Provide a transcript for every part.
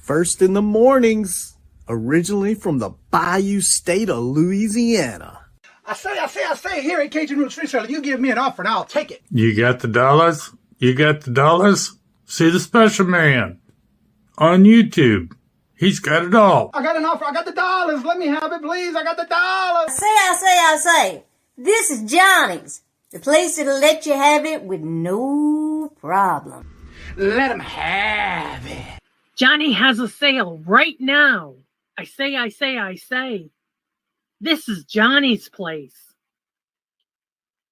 First in the mornings, originally from the Bayou State of Louisiana. I say, here at Cajun Roots Reseller, you give me an offer and I'll take it. You got the dollars? You got the dollars? See the special man on YouTube. He's got it all. I got an offer. I got the dollars. Let me have it, please. I got the dollars. I say. This is Johnny's, the place that'll let you have it with no problem. Let him have it. Johnny has a sale right now. I say. This is Johnny's place.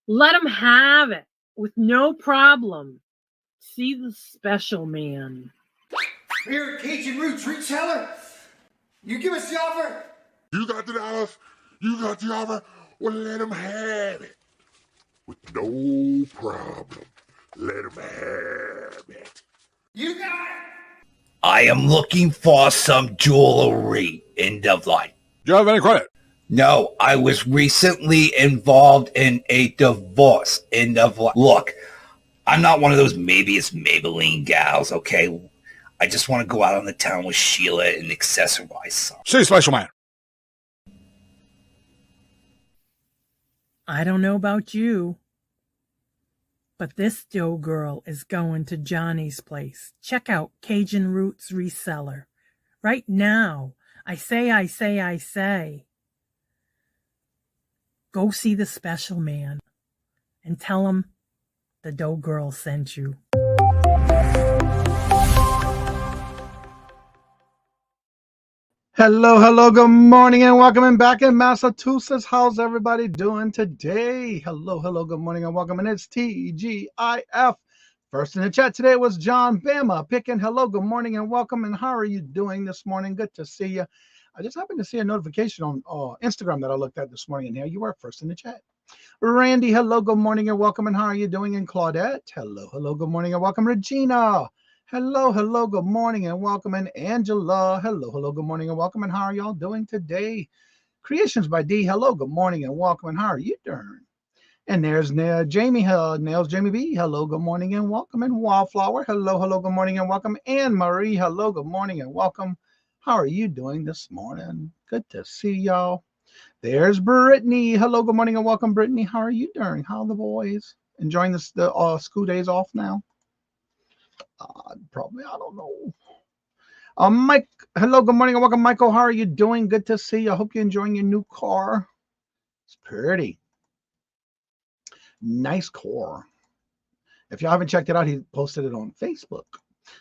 Let him have it with no problem. See the special man. Here at Cajun Roots Reseller, you give us the offer. You got the dollars. You got the offer. Well, let him have it with no problem. Let him have it. You got it. I am looking for some jewelry. End of line. Do you have any credit? No, I was recently involved in a divorce. End of line. Look, I'm not one of those maybe it's Maybelline gals, okay? I just want to go out on the town with Sheila and accessorize some. See, special man. I don't know about you, but this dough girl is going to Johnny's place. Check out Cajun Roots Reseller right now. I say. Go see the special man and tell him the dough girl sent you. Hello, good morning, and welcome back in Massachusetts. How's everybody doing today? Hello, good morning, and welcome. And it's TGIF. First in the chat today was John Bama picking hello, good morning, and welcome. And how are you doing this morning? Good to see you. I just happened to see a notification on Instagram that I looked at this morning, and here you were first in the chat. Randy, hello, good morning, and welcome. And how are you doing? And Claudette, hello, good morning, and welcome. Regina, hello, good morning, and welcome. And Angela, hello, good morning, and welcome. And how are y'all doing today? Creations by D, hello, good morning, and welcome. And how are you doing? And there's Jamie, Nails Jamie B, hello, good morning, and welcome. And Wildflower, hello, good morning, and welcome. And Marie, hello, good morning, and welcome. How are you doing this morning? Good to see y'all. There's Brittany, hello, good morning, and welcome. Brittany, how are you doing? How are the boys? Enjoying the school days off now? Probably, I don't know. Mike, hello, good morning, and welcome. Michael, how are you doing? Good to see you. I hope you're enjoying your new car. It's pretty. Nice car. If y'all haven't checked it out, he posted it on Facebook.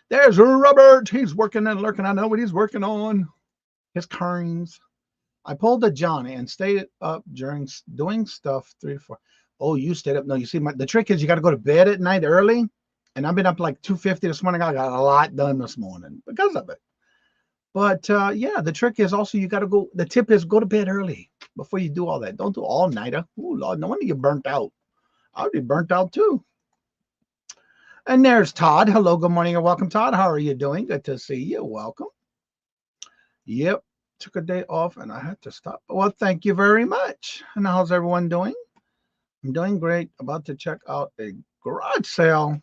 There's Robert. He's working and lurking. I know what he's working on. His currents. I pulled a Johnny and stayed up during doing stuff 3 to 4. Oh, you stayed up. No, you see, the trick is you got to go to bed at night early. And I've been up like 2:50 this morning. I got a lot done this morning because of it. But yeah, the trick is also you got to go. The tip is go to bed early before you do all that. Don't do all nighter. Oh, Lord, no wonder you're burnt out. I'll be burnt out too. And there's Todd. Hello, good morning, and welcome, Todd. How are you doing? Good to see you. Welcome. Yep. Took a day off and I had to stop. Well, thank you very much. And how's everyone doing? I'm doing great. About to check out a garage sale.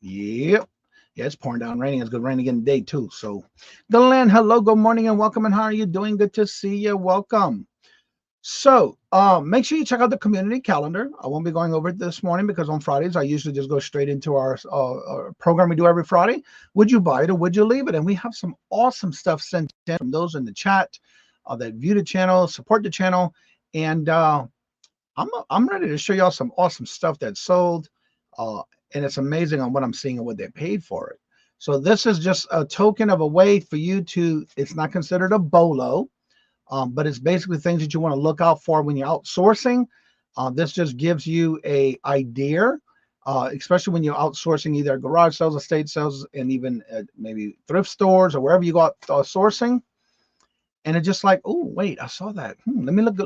Yep. Yeah, it's pouring down raining. It's going to rain again today too. So Glenn, hello, good morning, and welcome. And how are you doing? Good to see you. Welcome. So make sure you check out the community calendar. I won't be going over it this morning because on Fridays, I usually just go straight into our program we do every Friday. Would you buy it or would you leave it? And we have some awesome stuff sent in from those in the chat that view the channel, support the channel. And I'm ready to show y'all some awesome stuff that's sold. And it's amazing on what I'm seeing and what they paid for it. So this is just a token of a way for you to, it's not considered a BOLO. But it's basically things that you want to look out for when you're outsourcing. This just gives you an idea, especially when you're outsourcing either garage sales, estate sales, and even maybe thrift stores or wherever you go out sourcing. And it's just like, oh, wait, I saw that. Let me look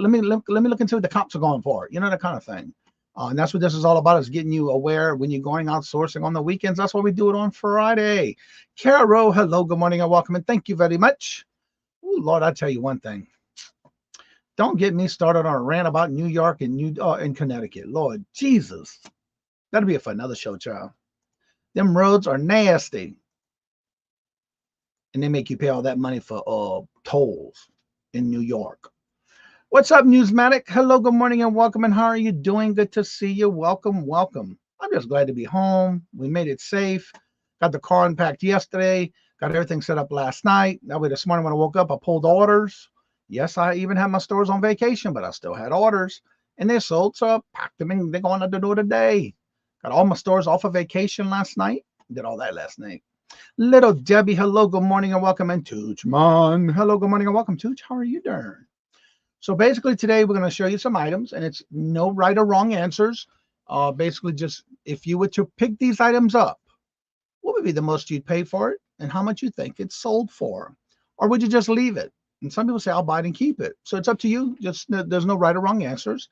into what the comps are going for. You know, that kind of thing. And that's what this is all about, is getting you aware when you're going outsourcing on the weekends. That's why we do it on Friday. Caro, hello, good morning, and welcome. And thank you very much. Oh, Lord, I tell you one thing. Don't get me started on a rant about New York and Connecticut. Lord Jesus. That'll be it for another show, child. Them roads are nasty. and they make you pay all that money for tolls in New York. What's up, Newsmatic? Hello, good morning, and welcome. And how are you doing? Good to see you. Welcome, welcome. I'm just glad to be home. We made it safe. Got the car unpacked yesterday. Got everything set up last night. That way, this morning when I woke up, I pulled orders. Yes, I even had my stores on vacation, but I still had orders, and they sold. So I packed them in. They're going out the door today. Got all my stores off of vacation last night. Did all that last night. Little Debbie, hello, good morning, and welcome. And Toochman, hello, good morning, and welcome. Tooch, how are you doing? So basically today we're going to show you some items, and it's no right or wrong answers. Basically just if you were to pick these items up, what would be the most you'd pay for it and how much you think it's sold for? Or would you just leave it? And some people say, I'll buy it and keep it. So it's up to you. Just there's no right or wrong answers.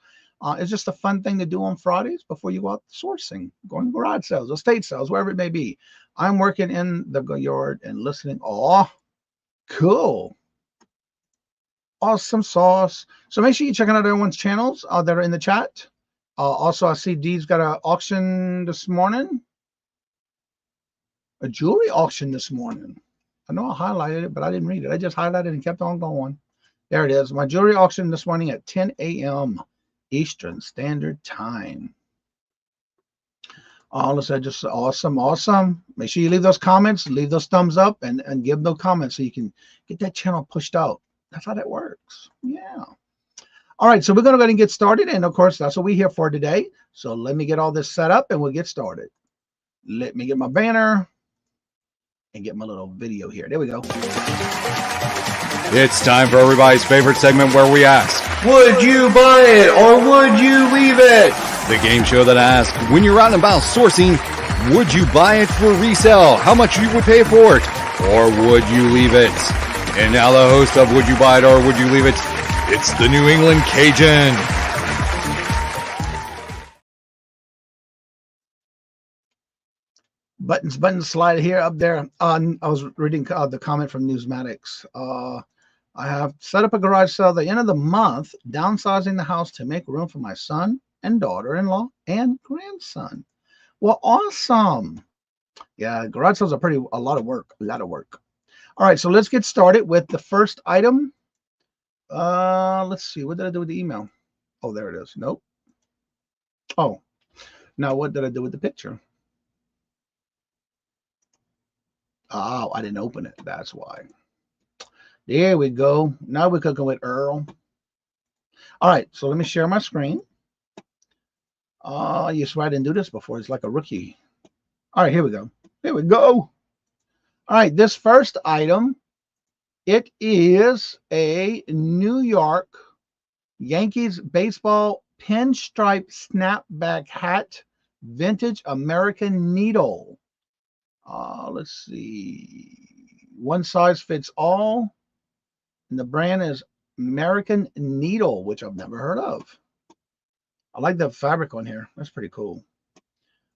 It's just a fun thing to do on Fridays before you go out sourcing, going to garage sales, estate sales, wherever it may be. I'm working in the yard and listening. Oh, cool. Awesome sauce. So make sure you check out everyone's channels that are in the chat. Also, I see Dee's got an auction this morning. A jewelry auction this morning. I know I highlighted it, but I didn't read it. I just highlighted and kept on going. There it is. My jewelry auction this morning at 10 a.m. Eastern Standard Time. All of that, just awesome, awesome. Make sure you leave those comments, leave those thumbs up, and give those comments so you can get that channel pushed out. That's how that works. Yeah. All right, so we're going to go ahead and get started. And, of course, that's what we're here for today. So let me get all this set up, and we'll get started. Let me get my banner and get my little video here. There we go. It's time for everybody's favorite segment where we ask, Would you buy it or would you leave it? the game show that asks, when you're out and about sourcing, would you buy it for resale? How much you would pay for it? Or would you leave it? And now the host of Would You Buy It or Would You Leave It? It's the New England Cajun. Buttons slide here up there. I was reading the comment from Newsmatics. I have set up a garage sale at the end of the month, downsizing the house to make room for my son and daughter-in-law and grandson. Well, awesome. Yeah, garage sales are a lot of work. All right, so let's get started with the first item. Let's see. What did I do with the email? Oh, there it is. Nope. Oh, now what did I do with the picture? Oh, I didn't open it. That's why. There we go. Now we're cooking with Earl. All right, so let me share my screen. You swear I didn't do this before. It's like a rookie. All right, here we go. Here we go. All right, this first item, it is a New York Yankees baseball pinstripe snapback hat, vintage American Needle. Let's see. One size fits all. And the brand is American Needle, which I've never heard of. I like the fabric on here. That's pretty cool.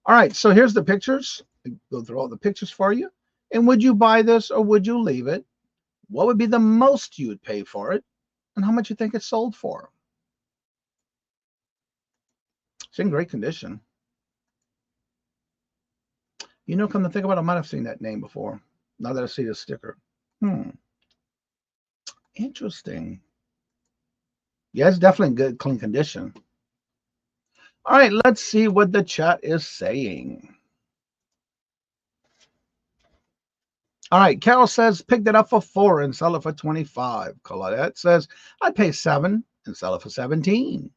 All right, so here's the pictures. I'll go through all the pictures for you. And would you buy this or would you leave it? What would be the most you would pay for it? And how much you think it's sold for? It's in great condition. You know, come to think about it, I might have seen that name before. Now that I see the sticker. Interesting. Yeah, it's definitely in good, clean condition. All right, let's see what the chat is saying. All right, Carol says, picked it up for $4 and sell it for $25. Claudette says, I'd pay $7 and sell it for $17.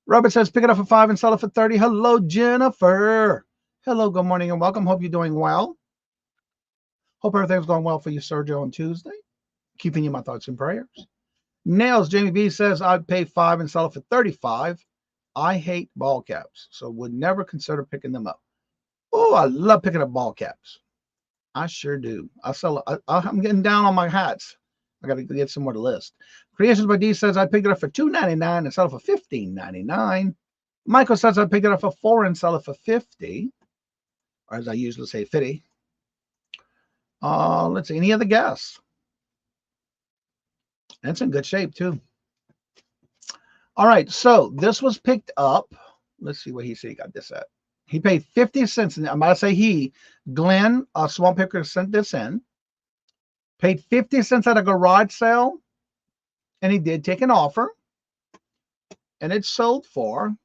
Robert says, pick it up for $5 and sell it for $30. Hello, Jennifer. Hello, good morning and welcome. Hope you're doing well. Hope everything's going well for you, Sergio, on Tuesday. Keeping you in my thoughts and prayers. Nails, Jamie B says, I'd pay $5 and sell it for $35. I hate ball caps, so would never consider picking them up. Oh, I love picking up ball caps. I sure do. I'm getting down on my hats. I got to get somewhere to list. Creations by D says, I picked it up for $2.99 and sell it for $15.99. Michael says, I picked it up for $4 and sell it for $50. Or as I usually say, $50. Let's see. Any other guess? That's in good shape, too. All right. So this was picked up. Let's see what he said he got this at. He paid 50 cents. And I'm about to say he, Glenn, Swamp Picker, sent this in. Paid 50 cents at a garage sale. And he did take an offer. And it sold for,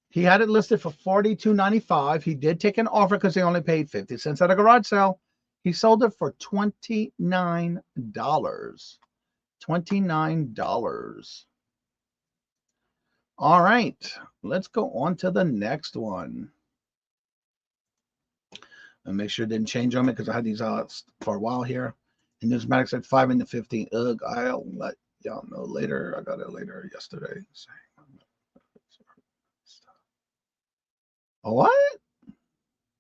he had it listed for $42.95. He did take an offer because he only paid 50 cents at a garage sale. He sold it for $29. $29. All right, let's go on to the next one. And make sure it didn't change on me because I had these odds for a while here. And Newsmatic said 5 into 15. Ugh, I'll let y'all know later. I got it later yesterday. What?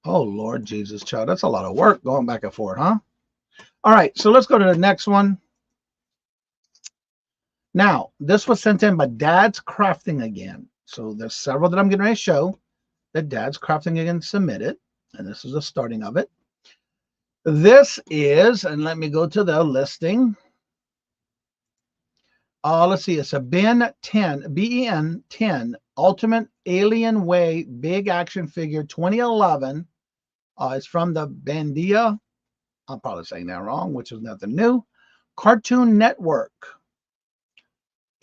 Oh, Lord Jesus, child. That's a lot of work going back and forth, huh? All right, so let's go to the next one. Now, this was sent in by Dad's Crafting Again. So there's several that I'm getting ready to show that Dad's Crafting Again submitted. And this is the starting of it. This is, and let me go to the listing. Let's see, it's a Ben 10, BEN 10 Ultimate Alien Way Big Action Figure 2011. It's from the Bandia, I'm probably saying that wrong, which is nothing new, Cartoon Network.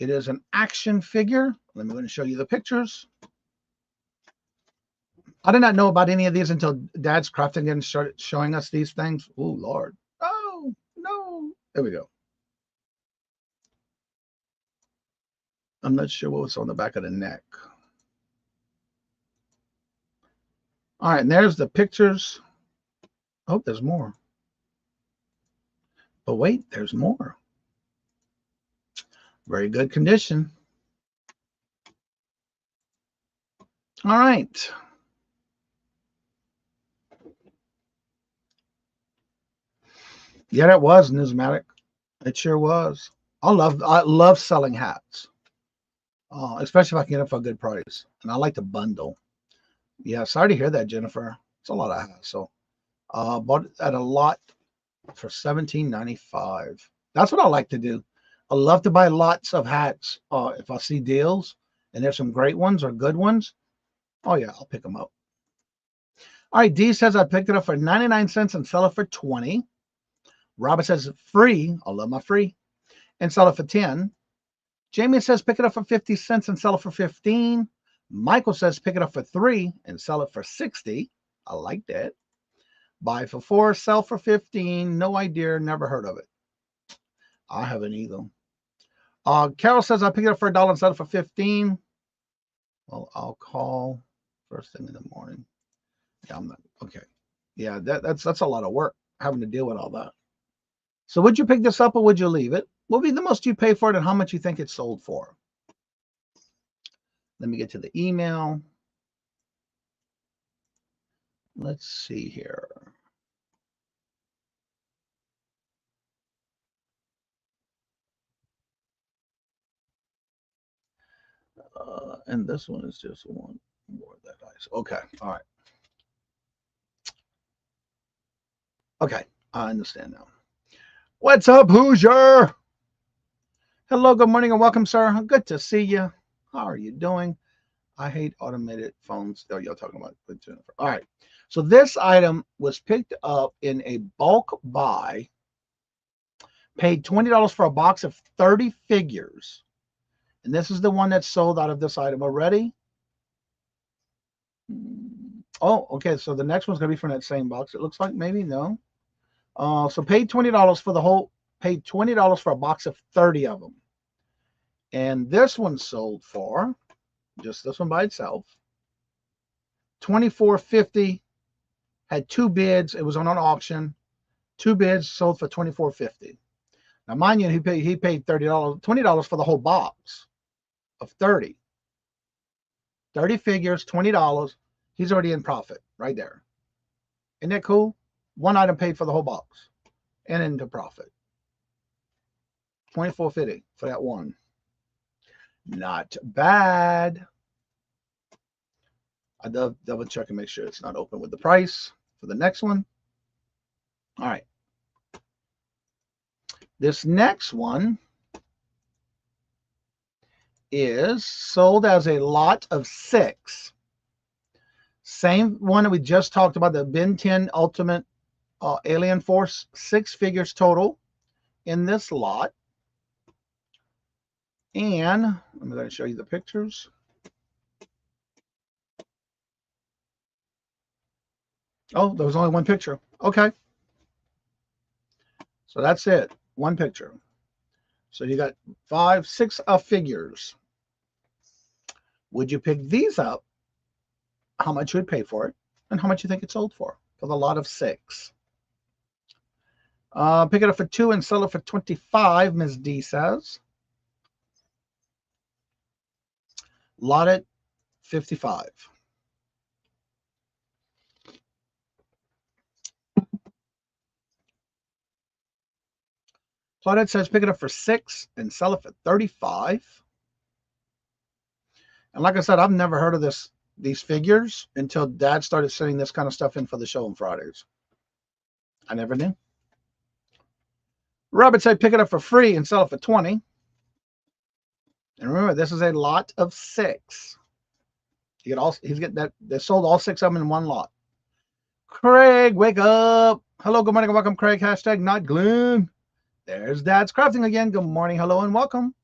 It is an action figure. Let me go and show you the pictures. I did not know about any of these until Dad's Crafting Again started showing us these things. Oh, Lord. Oh, no. There we go. I'm not sure what was on the back of the neck. All right, and there's the pictures. Oh, there's more. But wait, there's more. Very good condition. All right. Yeah, it was Newsmatic. It sure was. I love selling hats. Especially if I can get it for a good price. And I like to bundle. Yeah, sorry to hear that, Jennifer. It's a lot of hassle. Bought it at a lot for $17.95. That's what I like to do. I love to buy lots of hats. If I see deals and there's some great ones or good ones, oh yeah, I'll pick them up. All right, D says I picked it up for 99 cents and sell it for 20. Robert says free. I love my free. And sell it for 10. Jamie says pick it up for 50 cents and sell it for 15. Michael says pick it up for 3 and sell it for 60. I like that. Buy for 4, sell for 15. No idea, never heard of it. I haven't either. Carol says I pick it up for $1 and sell it for 15. Well, I'll call first thing in the morning. Yeah, I'm not okay. Yeah, that's a lot of work having to deal with all that. So would you pick this up or would you leave it? What would be the most you pay for it and how much you think it sold for? Let me get to the email. Let's see here. And this one is just one more that ice. Okay, all right. Okay, I understand now. What's up, Hoosier? Hello, good morning, and welcome, sir. Good to see you. How are you doing? I hate automated phones. Oh, y'all talking about with Jennifer. All right. So this item was picked up in a bulk buy. Paid $20 for a box of 30 figures. And this is the one that's sold out of this item already. Oh, okay. So the next one's going to be from that same box. It looks like maybe, no. So paid $20 for the whole, paid $20 for a box of 30 of them. And this one sold for, just this one by itself, $24.50. Had 2 bids. It was on an auction. 2 bids sold for $24.50. Now, mind you, he paid $20 for the whole box of 30. 30 figures, $20. He's already in profit right there. Isn't that cool? One item paid for the whole box and into profit. $24.50 for that one. Not bad. I double check and make sure it's not open with the price for the next one. All right. This next one is sold as a lot of 6. Same one that we just talked about, the Ben 10 Ultimate Alien Force, 6 figures total in this lot. And I'm going to show you the pictures. Oh, there was only one picture. Okay. So that's it. One picture. So you got 5, 6 figures. Would you pick these up? How much you would pay for it? And how much you think it sold for the lot of 6? Pick it up for 2 and sell it for 25, Ms. D says. Lot at 55. Claudette says pick it up for 6 and sell it for 35. And like I said, I've never heard of these figures until Dad started sending this kind of stuff in for the show on Fridays. I never knew. Robert said pick it up for free and sell it for 20. And remember, this is a lot of 6. He's getting that. They sold all 6 of them in one lot. Craig, wake up. Hello, good morning, and welcome, Craig. Hashtag not gloom. There's Dad's Crafting again. Good morning, hello, and welcome.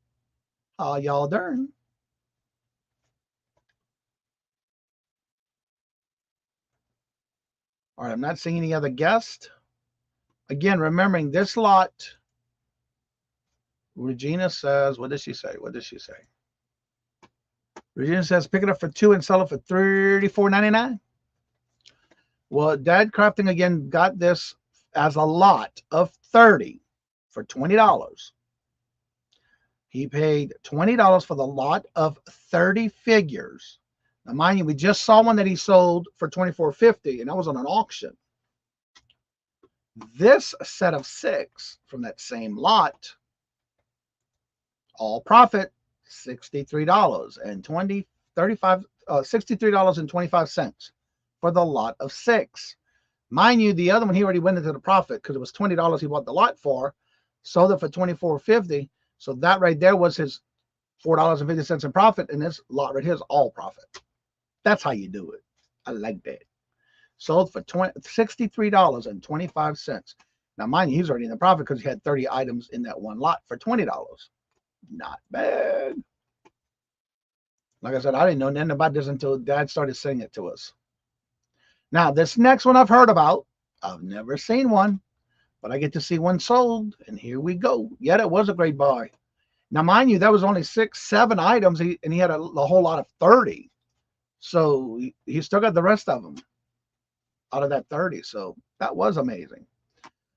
How y'all doing? All right, I'm not seeing any other guests. Again, remembering this lot. Regina says, what does she say? What does she say? Regina says, pick it up for 2 and sell it for $34.99. Well, Dad Crafting again got this as a lot of 30 for $20. He paid $20 for the lot of 30 figures. Now, mind you, we just saw one that he sold for $24.50, and that was on an auction. This set of 6 from that same lot, all profit, $63.25 for the lot of 6. Mind you, the other one he already went into the profit because it was $20 he bought the lot for, sold it for $24.50. So that right there was his $4.50 in profit, and this lot right here is all profit. That's how you do it. I like that. Sold for $63.25. Now, mind you, he's already in the profit because he had 30 items in that one lot for $20. Not bad. Like I said, I didn't know nothing about this until Dad started saying it to us. Now, this next one I've heard about. I've never seen one, but I get to see one sold, and here we go. Yeah, that was a great buy. Now, mind you, that was only 6, 7 items, and he had a whole lot of 30. So he still got the rest of them out of that 30. So that was amazing.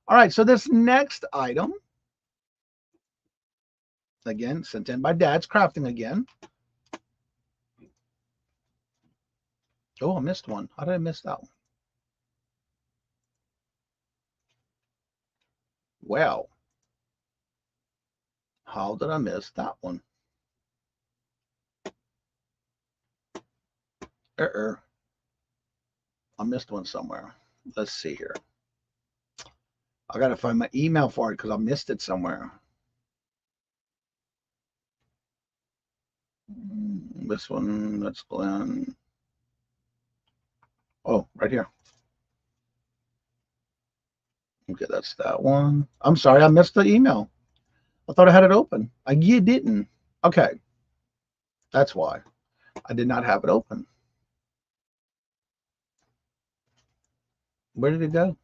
All right, so this next item, again, sent in by Dad's Crafting again. Oh, I missed one. How did I miss that one? Well, how did I miss that one? I missed one somewhere. Let's see here. I got to find my email for it because I missed it somewhere. This one, that's Glenn. Oh, right here. Okay, that's that one. I'm sorry, I missed the email. I thought I had it open. You didn't. Okay. That's why. I did not have it open. Where did it go?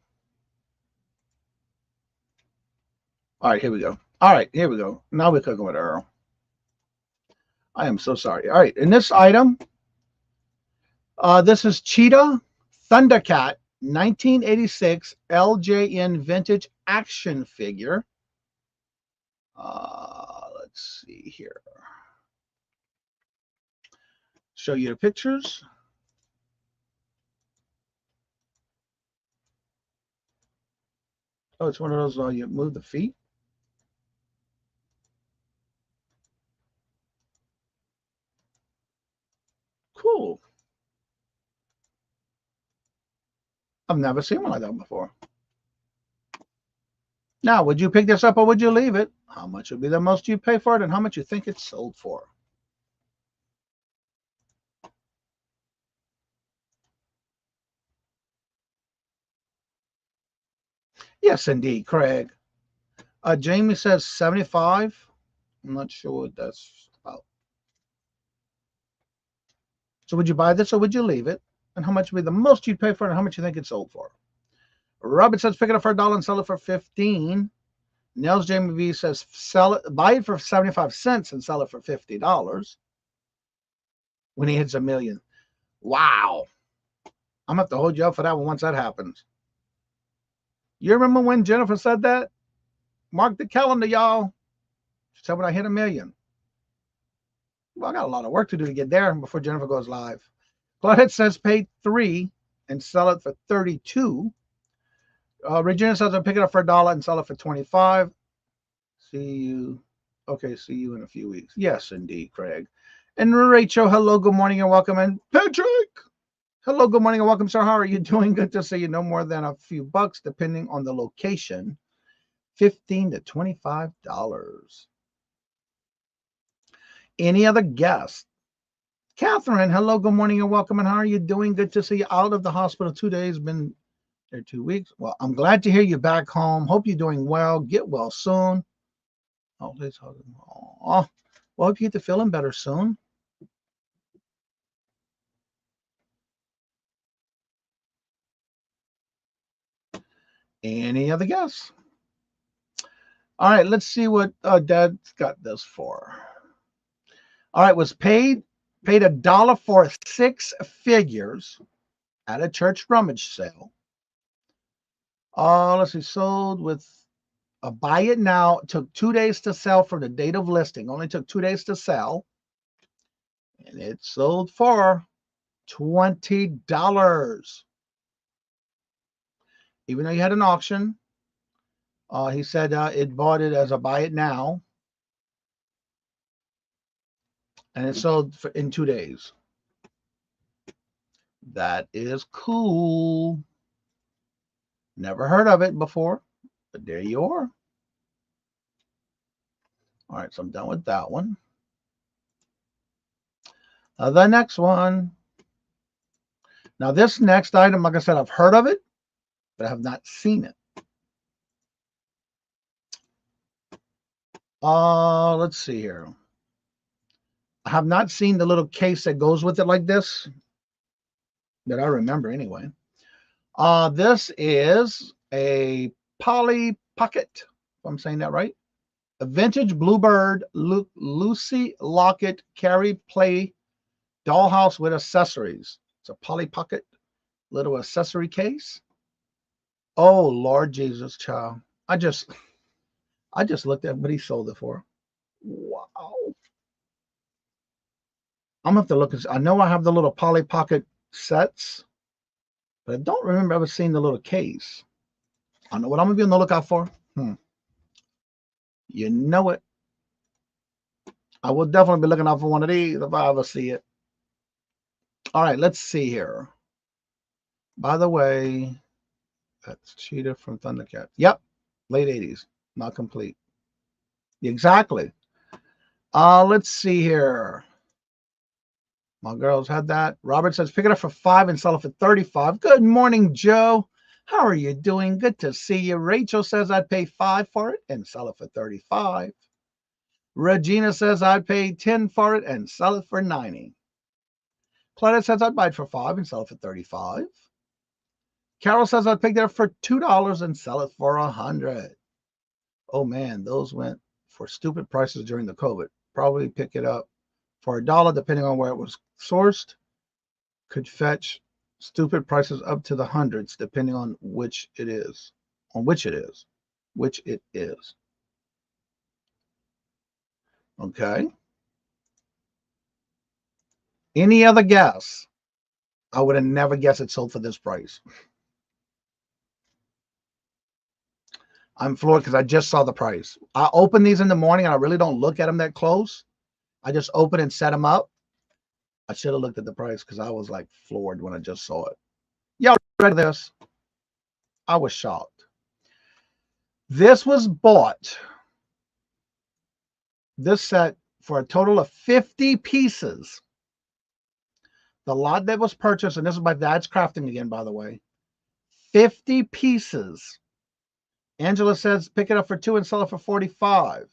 All right, here we go. All right, here we go. Now we're cooking with Earl. I am so sorry. All right, in this item, this is Cheetah Thundercat 1986 LJN Vintage Action Figure. Let's see here. Show you the pictures. Oh, it's one of those you move the feet. Cool. I've never seen one like that before. Now, would you pick this up or would you leave it? How much would be the most you pay for it and how much you think it's sold for? Yes, indeed, Craig. Jamie says 75. I'm not sure what that's about. So would you buy this or would you leave it? And how much would be the most you'd pay for it and how much you think it sold for? Robert says pick it up for $1 and sell it for 15. Nels Jamie V says buy it for 75 cents and sell it for $50 when he hits 1 million. Wow. I'm gonna have to hold you up for that one once that happens. You remember when Jennifer said that? Mark the calendar, y'all. She said when I hit 1 million. Well, I got a lot of work to do to get there before Jennifer goes live. Claudette says pay 3 and sell it for 32. Regina says I'll pick it up for $1 and sell it for 25. See you. Okay, see you in a few weeks. Yes, indeed, Craig. And Rachel, hello, good morning and welcome. And Patrick, hello, good morning and welcome, sir. How are you doing? Good to see you. No more than a few bucks, depending on the location. $15 to $25. Any other guests? Catherine, hello, good morning and welcome. And how are you doing? Good to see you out of the hospital 2 days. Been there 2 weeks. Well, I'm glad to hear you back home. Hope you're doing well. Get well soon. Oh, well, hope you get to feeling better soon. Any other guests? All right, let's see what Dad's got this for. All right, was paid $1 for 6 figures at a church rummage sale. Let's see, sold with a buy it now. It took 2 days to sell for the date of listing. Only took 2 days to sell. And it sold for $20. Even though you had an auction, he said it bought it as a buy it now. And it sold in 2 days. That is cool. Never heard of it before, but there you are. All right, so I'm done with that one. The next one. Now, this next item, like I said, I've heard of it, but I have not seen it. Let's see here. I have not seen the little case that goes with it like this, that I remember anyway. This is a Polly Pocket, if I'm saying that right. A vintage Bluebird Lucy Locket Carry Play dollhouse with accessories. It's a Polly Pocket little accessory case. Oh, Lord Jesus, child. I just looked at what he sold it for. Wow. I'm gonna have to look. I know I have the little Polly Pocket sets, but I don't remember ever seeing the little case. I know what I'm gonna be on the lookout for. You know it. I will definitely be looking out for one of these if I ever see it. All right, let's see here. By the way, that's Cheetah from Thundercat. Yep, late 80s, not complete. Exactly. Let's see here. My girls had that. Robert says, pick it up for $5 and sell it for $35. Good morning, Joe. How are you doing? Good to see you. Rachel says I'd pay $5 for it and sell it for $35. Regina says I'd pay $10 for it and sell it for $90. Claudette says I'd buy it for $5 and sell it for $35. Carol says I'd pick it up for $2 and sell it for $100. Oh man, those went for stupid prices during the COVID. Probably pick it up for $1, depending on where it was sourced. Could fetch stupid prices up to the hundreds, depending on which it is. Okay. Any other guess? I would have never guessed it sold for this price. I'm floored because I just saw the price. I open these in the morning and I really don't look at them that close. I just open and set them up. I should have looked at the price because I was like floored when I just saw it. Y'all read this? I was shocked. This was bought, this set, for a total of 50 pieces. The lot that was purchased, and this is by Dad's Crafting again, by the way, 50 pieces Angela says pick it up for 2 and sell it for 45.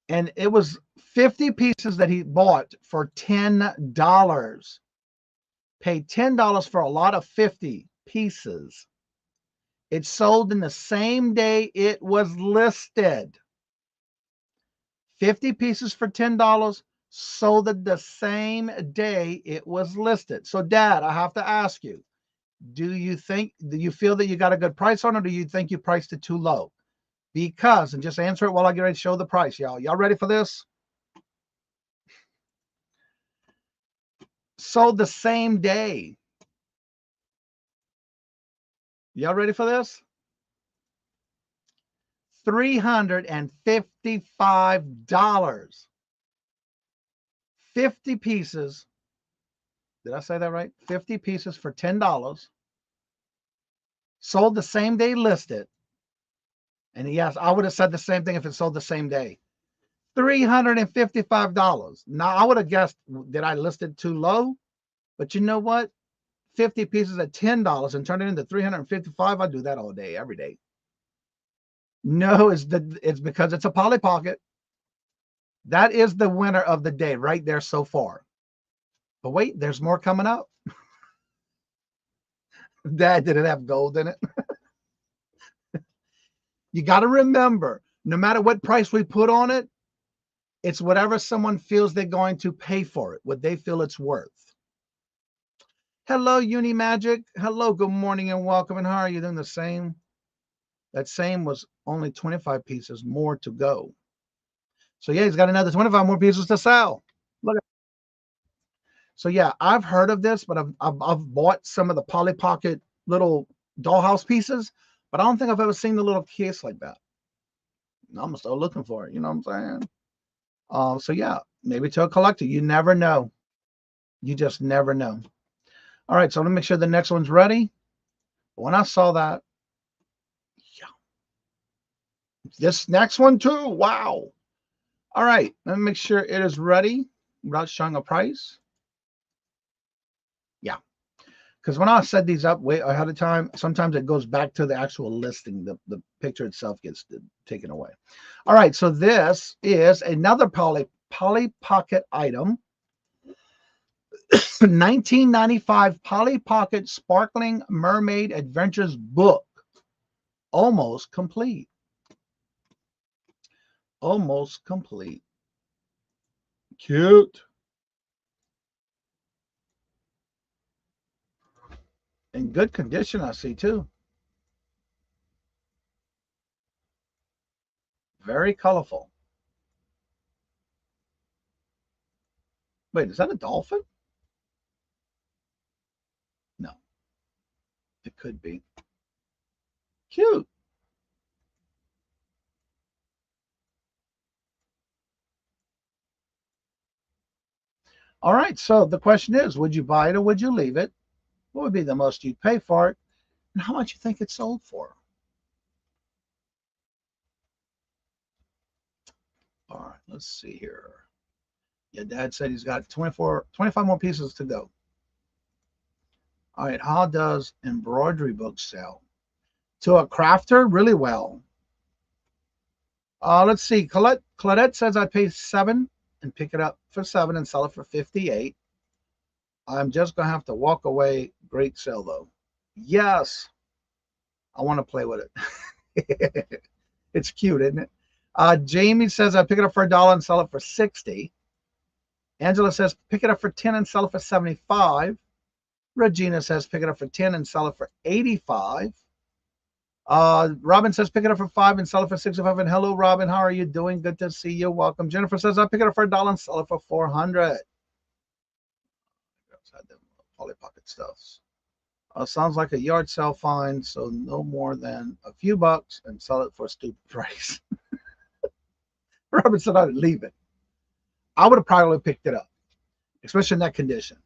And it was 50 pieces that he bought for $10. Paid $10 for a lot of 50 pieces. It sold in the same day it was listed. 50 pieces for $10 sold it the same day it was listed. So, Dad, I have to ask you, do you feel that you got a good price on it, or do you think you priced it too low? Because, and just answer it while I get ready to show the price, y'all. Y'all ready for this? Sold the same day. Y'all ready for this? $355. 50 pieces. Did I say that right? 50 pieces for $10. Sold the same day listed. And yes, I would have said the same thing if it sold the same day. $355. Now, I would have guessed, did I list it too low? But you know what? 50 pieces at $10 and turn it into $355. I do that all day, every day. No, it's because it's a Polly Pocket. That is the winner of the day right there so far. But wait, there's more coming up. Dad didn't have gold in it. You got to remember, no matter what price we put on it, it's whatever someone feels they're going to pay for it, what they feel it's worth. Hello, Uni Magic. Hello, good morning and welcome. And how are you doing? The same? That same was only 25 pieces more to go. So yeah, he's got another 25 more pieces to sell. Look. So yeah, I've heard of this, but I've bought some of the Polly Pocket little dollhouse pieces, but I don't think I've ever seen the little case like that. I'm gonna start looking for it. You know what I'm saying? So yeah, maybe to a collector. You never know. You just never know. All right, so let me make sure the next one's ready. When I saw that, yeah, this next one too. Wow. All right, let me make sure it is ready without showing a price. Yeah, because when I set these up way ahead of time, sometimes it goes back to the actual listing. The picture itself gets taken away. All right, so this is another Polly Pocket item. 1995 Polly Pocket Sparkling Mermaid Adventures book. Almost complete. Almost complete. Cute. In good condition, I see too. Very colorful. Wait, is that a dolphin? No. It could be. Cute. All right, so the question is, would you buy it or would you leave it? What would be the most you'd pay for it? And how much you think it sold for? All right, let's see here. Yeah, Dad said he's got 25 more pieces to go. All right, how does embroidery books sell? To a crafter, really well. Let's see. Claudette says I'd pay $7 and pick it up for $7 and sell it for $58. I'm just going to have to walk away. Great sale, though. Yes. I want to play with it. It's cute, isn't it? Jamie says I'd pick it up for $1 and sell it for $60. Angela says pick it up for $10 and sell it for $75. Regina says pick it up for $10 and sell it for $85. Robin says pick it up for $5 and sell it for $65. And hello, Robin, how are you doing? Good to see you. Welcome. Jennifer says I'll pick it up for $1 and sell it for $400. Polly Pocket stuffs. Sounds like a yard sale find, so no more than a few bucks and sell it for a stupid price. Robin said I'd leave it. I would have probably picked it up, especially in that condition.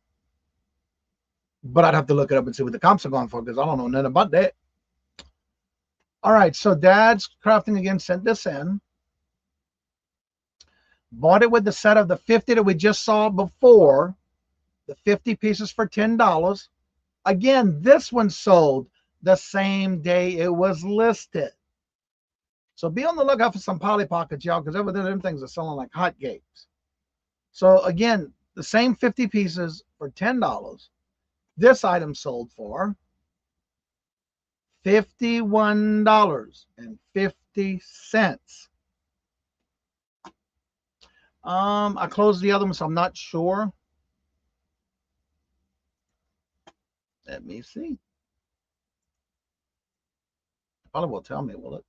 But I'd have to look it up and see what the comps are going for because I don't know nothing about that. All right, so Dad's Crafting again sent this in. Bought it with the set of the 50 that we just saw before. The 50 pieces for $10. Again, this one sold the same day it was listed. So be on the lookout for some Polly Pockets, y'all, because over there, them things are selling like hotcakes. So again, the same 50 pieces for $10. This item sold for $51.50. I closed the other one, so I'm not sure. Let me see. Probably will tell me, will it?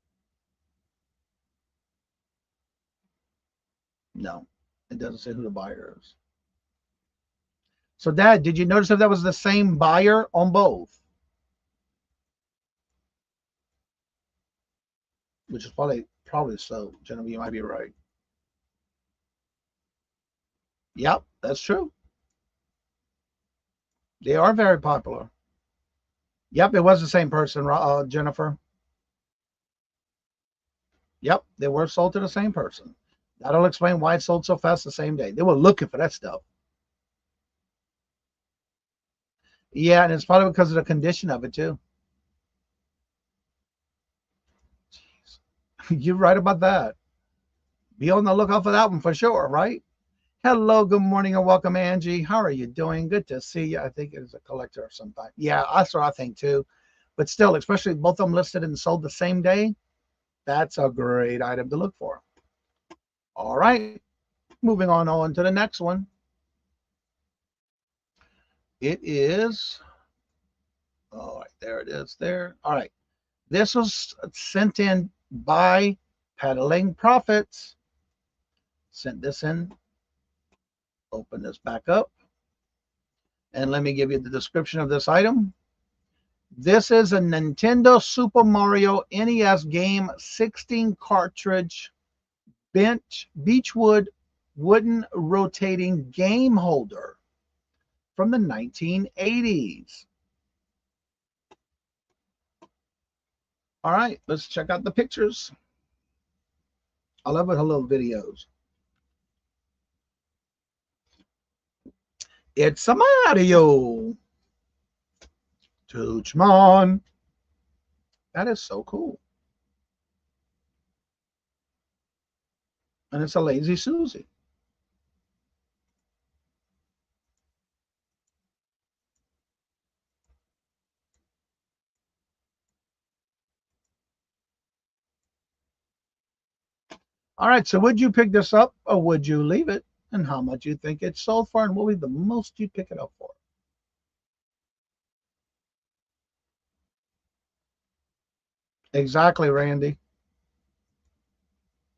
No, it doesn't say who the buyer is. So, Dad, did you notice if that was the same buyer on both? Which is probably so. Jennifer, you might be right. Yep, that's true. They are very popular. Yep, it was the same person, Jennifer. Yep, they were sold to the same person. That'll explain why it sold so fast the same day. They were looking for that stuff. Yeah, and it's probably because of the condition of it, too. Jeez. You're right about that. Be on the lookout for that one for sure, right? Hello, good morning, and welcome, Angie. How are you doing? Good to see you. I think it is a collector of some type. Yeah, that's what I think, too. But still, especially both of them listed and sold the same day, that's a great item to look for. All right, moving on to the next one. It is, all right, there it is there. All right, this was sent in by Peddling Profits. Sent this in. Open this back up. And let me give you the description of this item. This is a Nintendo Super Mario NES game 16 cartridge Beechwood wooden rotating game holder from the 1980s. All right, let's check out the pictures. I love it, her little videos. It's a Mario. Toochmon. That is so cool. And it's a Lazy Susie. All right, so would you pick this up or would you leave it? And how much you think it's sold for, and what would be the most you'd pick it up for? Exactly, Randy.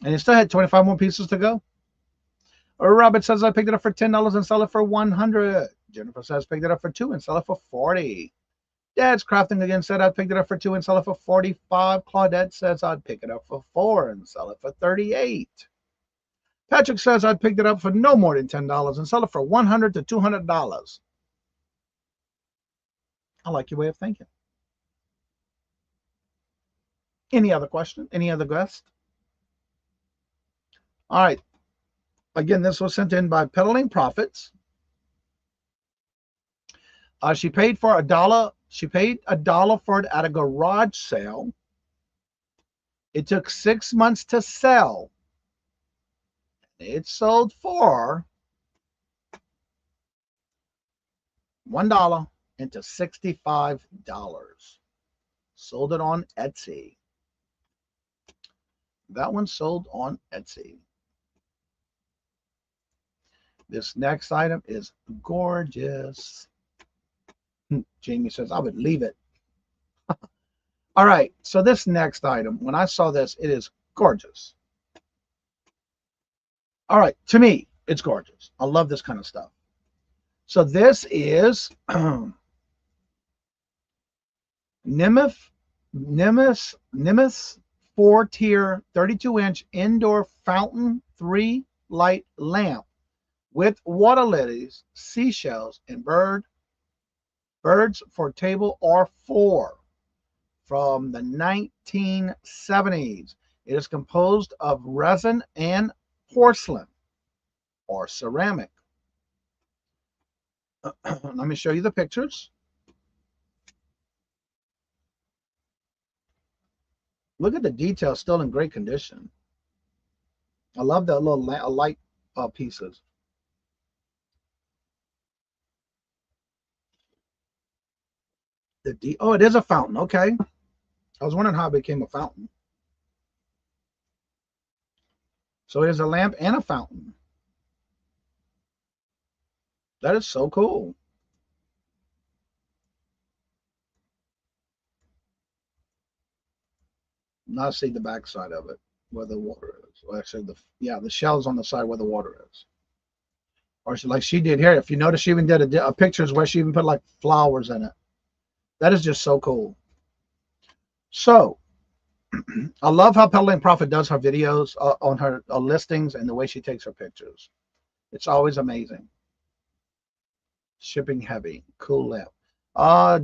And you still had 25 more pieces to go. Robert says I picked it up for $10 and sell it for $100. Jennifer says picked it up for $2 and sell it for $40. Dad's Crafting again said I'd pick it up for $2 and sell it for $45. Claudette says I'd pick it up for $4 and sell it for $38. Patrick says I'd picked it up for no more than $10 and sell it for $100 to $200. I like your way of thinking. Any other question? Any other guest? All right. Again, this was sent in by Peddling Profits. She paid for $1. She paid $1 for it at a garage sale. It took 6 months to sell. It sold for $1 into $65. Sold it on Etsy. That one sold on Etsy. This next item is gorgeous. Jamie says, I would leave it. All right, so this next item, when I saw this, it is gorgeous. All right, to me, it's gorgeous. I love this kind of stuff. So this is Nimbus 4-tier 32-inch indoor fountain 3-light lamp with water lilies, seashells, and birds for table or four from the 1970s. It is composed of resin and porcelain or ceramic. Let me show you the pictures. Look at the detail, still in great condition. I love that little light pieces. Oh, it is a fountain. Okay. I was wondering how it became a fountain. So there's a lamp and a fountain. That is so cool. Now see the back side of it, where the water is. Well, actually, the shell's on the side where the water is. Or like she did here. If you notice, she even did a pictures where she even put like flowers in it. That is just so cool. So I love how Peddling Profit does her videos on her listings and the way she takes her pictures. It's always amazing. Shipping heavy. Cool lamp.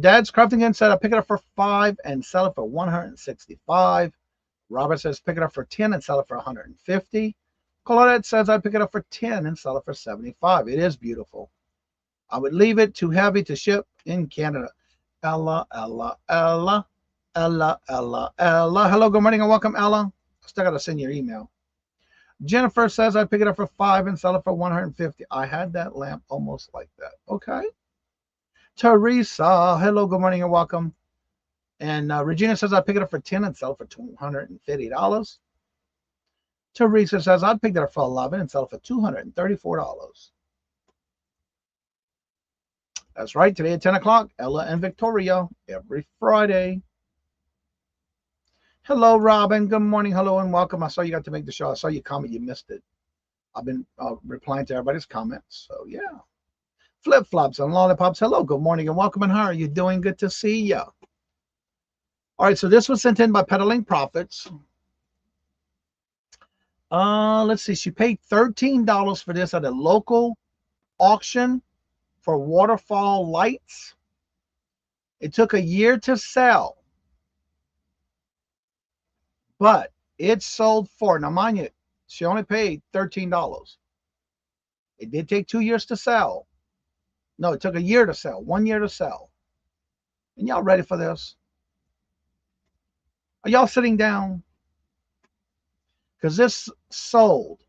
Dad's Crafting said I pick it up for $5 and sell it for $165. Robert says pick it up for $10 and sell it for $150. Claudette says I pick it up for $10 and sell it for $75. It is beautiful. I would leave it too heavy to ship in Canada. Ella. Hello, good morning and welcome, Ella. I still got to send your email. Jennifer says I pick it up for $5 and sell it for $150. I had that lamp almost like that. Okay. Teresa, hello, good morning and welcome. And Regina says I pick it up for $10 and sell it for $250. Teresa says I'd pick it up for $11 and sell it for $234. That's right. Today at 10 o'clock, Ella and Victoria every Friday. Hello, Robin. Good morning. Hello and welcome. I saw you got to make the show. I saw your comment. You missed it. I've been replying to everybody's comments. So, yeah. Flip flops and lollipops. Hello. Good morning and welcome. And how are you doing? Good to see you. All right. So, this was sent in by Peddling Profits. Let's see. She paid $13 for this at a local auction for waterfall lights. It took a year to sell. But it sold for, now mind you, she only paid $13. It did take 2 years to sell. No, it took a year to sell, 1 year to sell. And y'all ready for this? Are y'all sitting down? Because this sold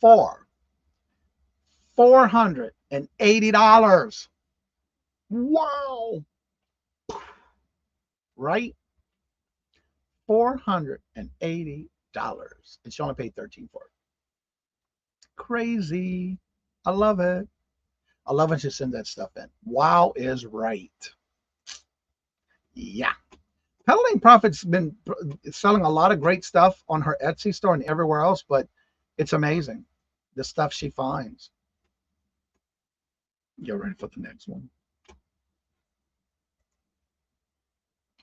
for $480. Wow. Right? $480. And she only paid $13 for it. Crazy. I love it. I love when she sends that stuff in. Wow is right. Yeah. Peddling Profit's been selling a lot of great stuff on her Etsy store and everywhere else, but it's amazing the stuff she finds. Get ready for the next one.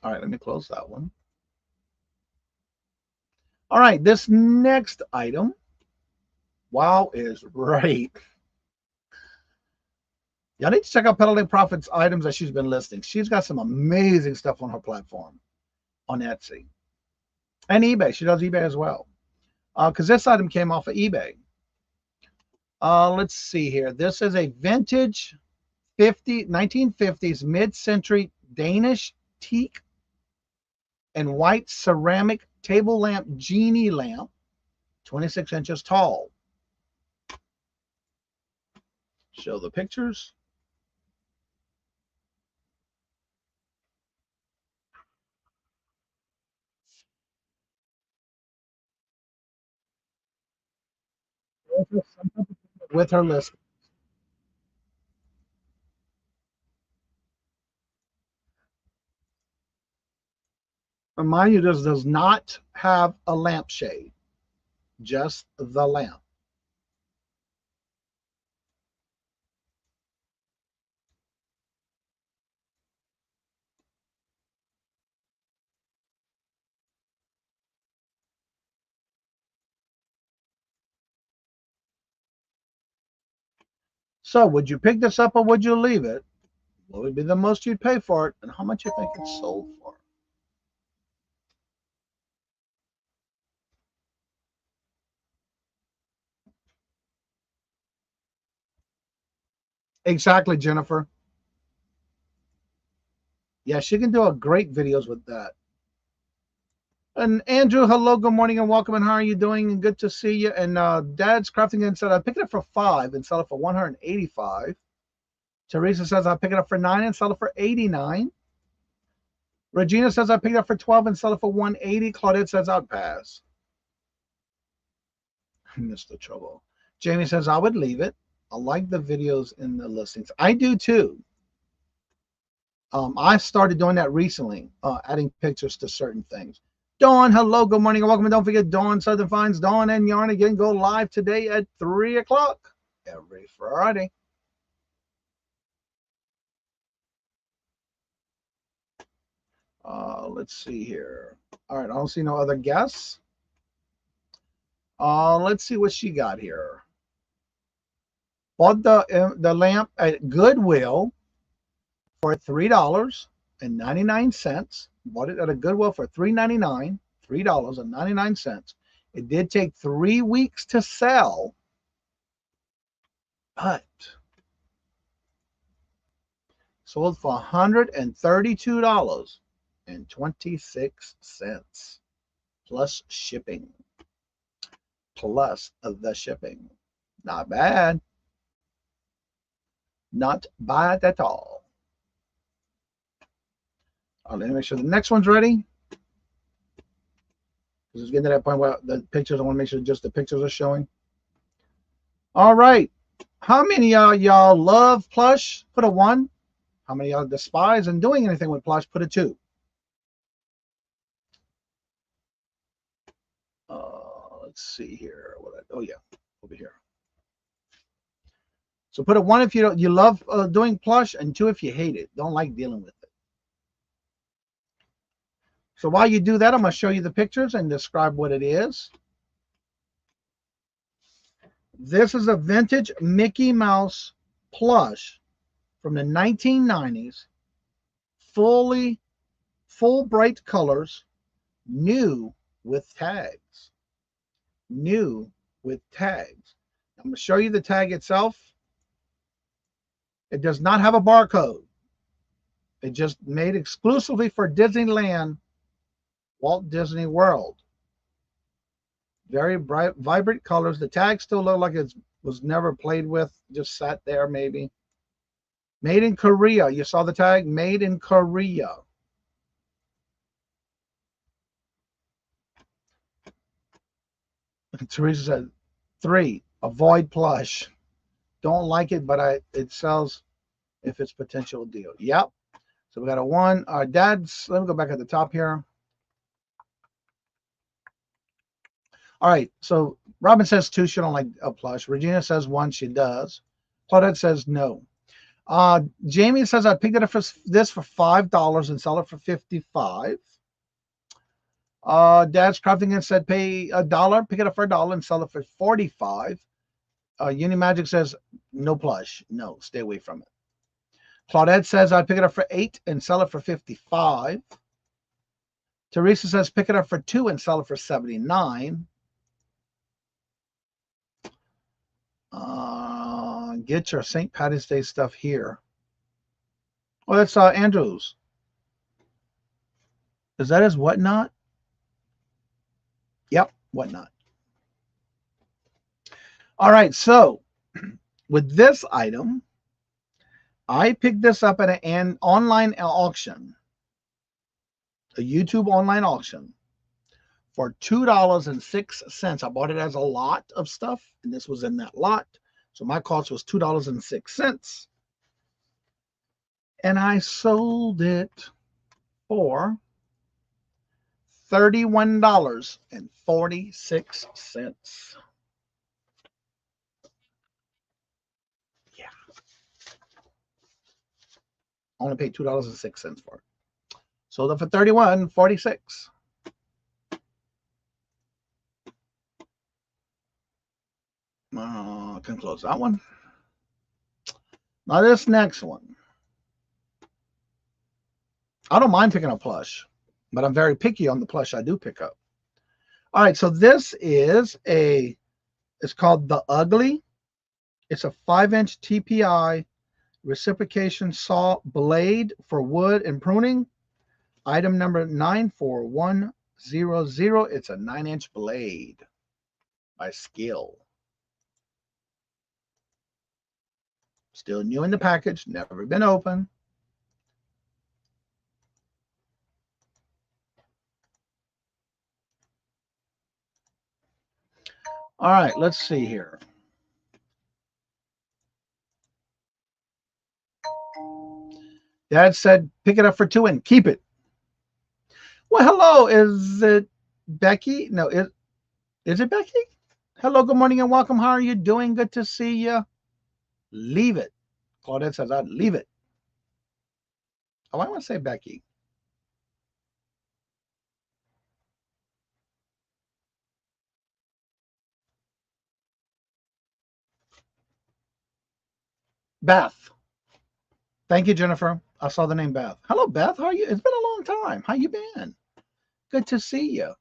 All right, let me close that one. All right, this next item, wow is right. Y'all need to check out Peddling Profits items that she's been listing. She's got some amazing stuff on her platform on Etsy and eBay. She does eBay as well. Because this item came off of eBay. Let's see here. This is a vintage 1950s mid-century Danish teak and white ceramic table lamp genie lamp, 26 inches tall. Show the pictures. With her list. Remind you, this does not have a lampshade, just the lamp. So would you pick this up or would you leave it? What would be the most you'd pay for it? And how much you think it's sold for? Exactly, Jennifer. Yeah, she can do a great videos with that. And Andrew, hello, good morning and welcome. And how are you doing? And good to see you. And Dad's Crafting and said I pick it up for $5 and sell it for $185. Teresa says I pick it up for $9 and sell it for $89. Regina says I pick it up for $12 and sell it for $180. Claudette says I'd pass. Mr. Trouble. Jamie says I would leave it. I like the videos in the listings. I do too. I started doing that recently, adding pictures to certain things. Dawn, hello, good morning, and welcome. And don't forget, Dawn Southern Finds, Dawn and Yarn again go live today at 3 o'clock every Friday. Let's see here. All right, I don't see no other guests. Let's see what she got here. Bought the lamp at Goodwill for $3.99. Bought it at a Goodwill for $3.99. $3.99. It did take 3 weeks to sell, but sold for $132.26 plus shipping. Plus the shipping. Not bad. Not bad at all. Let me make sure the next one's ready. This is getting to that point where the pictures, I want to make sure just the pictures are showing. All right. How many of y'all love plush? Put a 1. How many of y'all despise and doing anything with plush? Put a 2. Let's see here. Oh yeah, over here. So put a 1 if you love doing plush, and 2 if you hate it, don't like dealing with it. So while you do that, I'm going to show you the pictures and describe what it is. This is a vintage Mickey Mouse plush from the 1990s. Full bright colors, new with tags. New with tags. I'm going to show you the tag itself. It does not have a barcode. It just made exclusively for Disneyland, Walt Disney World. Very bright, vibrant colors. The tag still look like it was never played with, just sat there maybe. Made in Korea. You saw the tag? Made in Korea. Teresa said 3, avoid plush. Don't like it, but it sells if it's potential deal. Yep. So we got a 1. Our dad's, let me go back at the top here. All right, so Robin says 2, she don't like a plush. Regina says 1, she does. Claudette says no. Jamie says I picked it up for this for $5 and sell it for $55. Dad's Crafting and said pay $1, pick it up for $1 and sell it for $45. Unimagic says no plush. No, stay away from it. Claudette says I'd pick it up for $8 and sell it for $55. Teresa says pick it up for $2 and sell it for $79. Get your St. Patty's Day stuff here. Oh, that's Andrews. Is that his whatnot? Yep, whatnot. All right, so with this item, I picked this up at an online auction, a YouTube online auction, for $2.06. I bought it as a lot of stuff, and this was in that lot. So my cost was $2.06. And I sold it for $31.46. Yeah. I only paid $2.06 for it. Sold it for $31.46. I can close that one. Now this next one. I don't mind picking up plush, but I'm very picky on the plush I do pick up. All right, so this is it's called The Ugly. It's a 5-inch TPI reciprocation saw blade for wood and pruning. Item number 9417. It's a 9-inch blade by Skill. Still new in the package, never been open. All right, let's see here. Dad said, pick it up for $2 and keep it. Well, hello. Is it Becky? No, is it Becky? Hello, good morning and welcome. How are you doing? Good to see you. Leave it. Claudette says, I'd leave it. Oh, I want to say Becky. Beth. Thank you, Jennifer. I saw the name Beth. Hello, Beth. How are you? It's been a long time. How you been? Good to see you.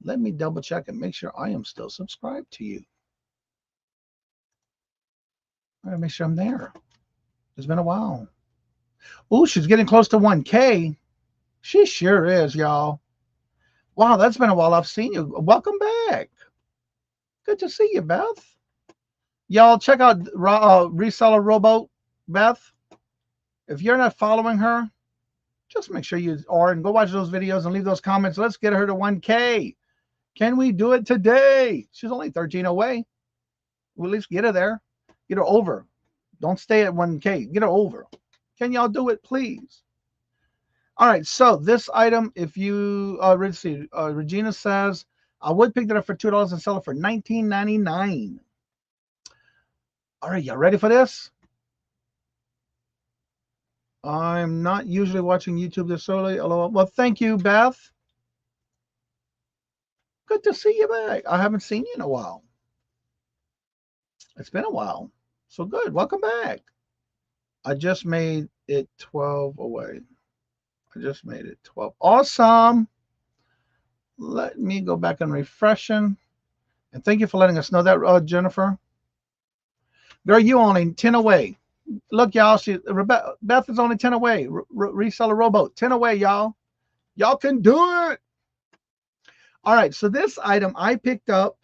Let me double check and make sure I am still subscribed to you. I gotta make sure I'm there. It's been a while. Oh, she's getting close to 1K. She sure is, y'all. Wow, that's been a while I've seen you. Welcome back. Good to see you, Beth. Y'all check out Reseller Rowboat, Beth. If you're not following her, just make sure you are and go watch those videos and leave those comments. Let's get her to 1K. Can we do it today? She's only 13 away. We'll at least get her there. Get her over. Don't stay at 1K. Get her over. Can y'all do it, please? All right. So this item, if you Regina says, I would pick it up for $2 and sell it for $19.99. All right. Y'all ready for this? I'm not usually watching YouTube this early. Well, thank you, Beth. Good to see you back. I haven't seen you in a while. It's been a while. So good. Welcome back. I just made it 12 away. I just made it 12. Awesome. Let me go back and refreshing. And thank you for letting us know that, Jennifer. Girl, you only 10 away. Look, y'all, Beth is only 10 away. Reseller Rowboat, 10 away, y'all. Y'all can do it. All right, so this item I picked up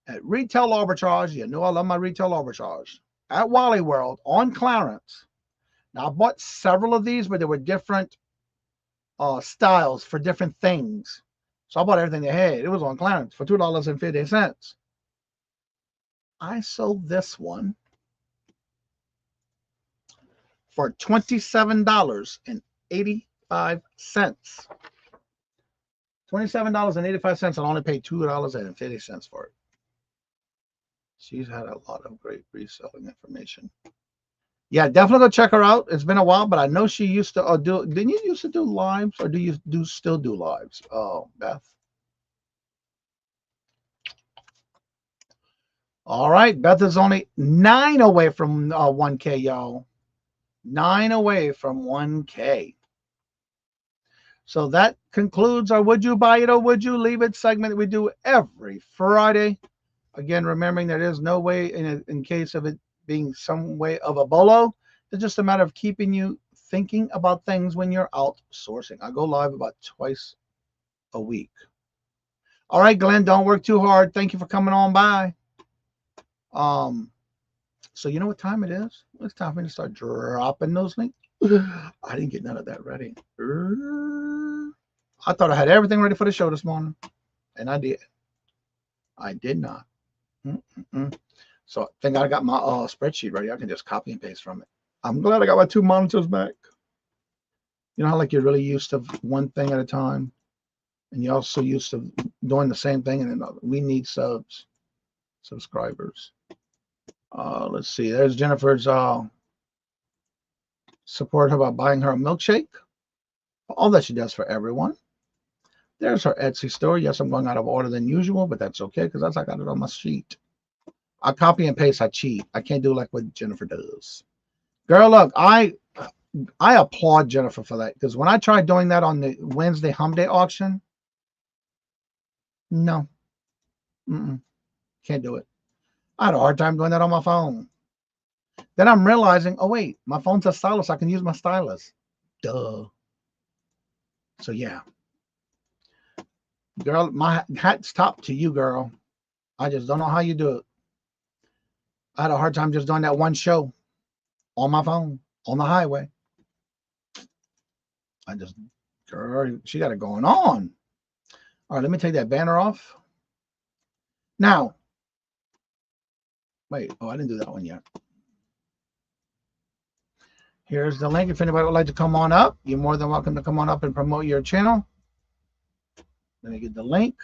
at Retail Arbitrage. You know I love my Retail Arbitrage. At Wally World on clearance. Now, I bought several of these, but there were different styles for different things. So I bought everything they had. It was on clearance for $2.50. I sold this one for $27.85. $27.85. I only paid $2.50 for it. She's had a lot of great reselling information. Yeah, definitely go check her out. It's been a while, but I know she used to do. Didn't you used to do lives, or do you still do lives? Oh, Beth. All right, Beth is only 9 away from 1K, y'all. 9 away from 1K. So that concludes our Would You Buy It or Would You Leave It segment that we do every Friday. Again, remembering there is no way in case of it being some way of a bolo. It's just a matter of keeping you thinking about things when you're outsourcing. I go live about twice a week. All right, Glenn, don't work too hard. Thank you for coming on by. So you know what time it is? It's time for me to start dropping those links. I didn't get none of that ready. I thought I had everything ready for the show this morning, and I did. I did not. So thank God I got my spreadsheet ready. I can just copy and paste from it. I'm glad I got my 2 monitors back. You know how like you're really used to one thing at a time, and you're also used to doing the same thing, and then we need subscribers. Let's see. There's Jennifer's support her about buying her a milkshake. All that she does for everyone. There's her Etsy store. Yes, I'm going out of order than usual, but that's okay because I got it on my sheet. I copy and paste. I cheat. I can't do like what Jennifer does. Girl, look, I applaud Jennifer for that because when I tried doing that on the Wednesday Hum Day auction, no, can't do it. I had a hard time doing that on my phone. Then I'm realizing, oh wait, my phone's a stylus. I can use my stylus. Duh. So yeah. Girl, my hat's top to you, girl. I just don't know how you do it. I had a hard time just doing that one show on my phone, on the highway. Girl, she got it going on. All right, let me take that banner off. Now, wait, I didn't do that one yet. Here's the link. If anybody would like to come on up, you're more than welcome to come on up and promote your channel. Let me get the link.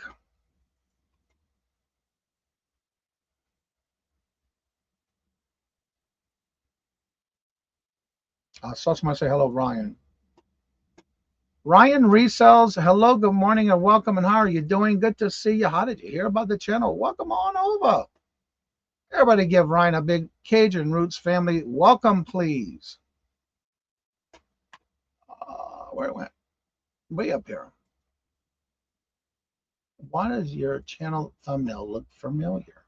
I saw somebody say hello, Ryan. Ryan resells. Hello, good morning, and welcome. And how are you doing? Good to see you. How did you hear about the channel? Welcome on over. Everybody give Ryan a big Cajun Roots family welcome, please. Where it went? Way up here. Why does your channel thumbnail look familiar?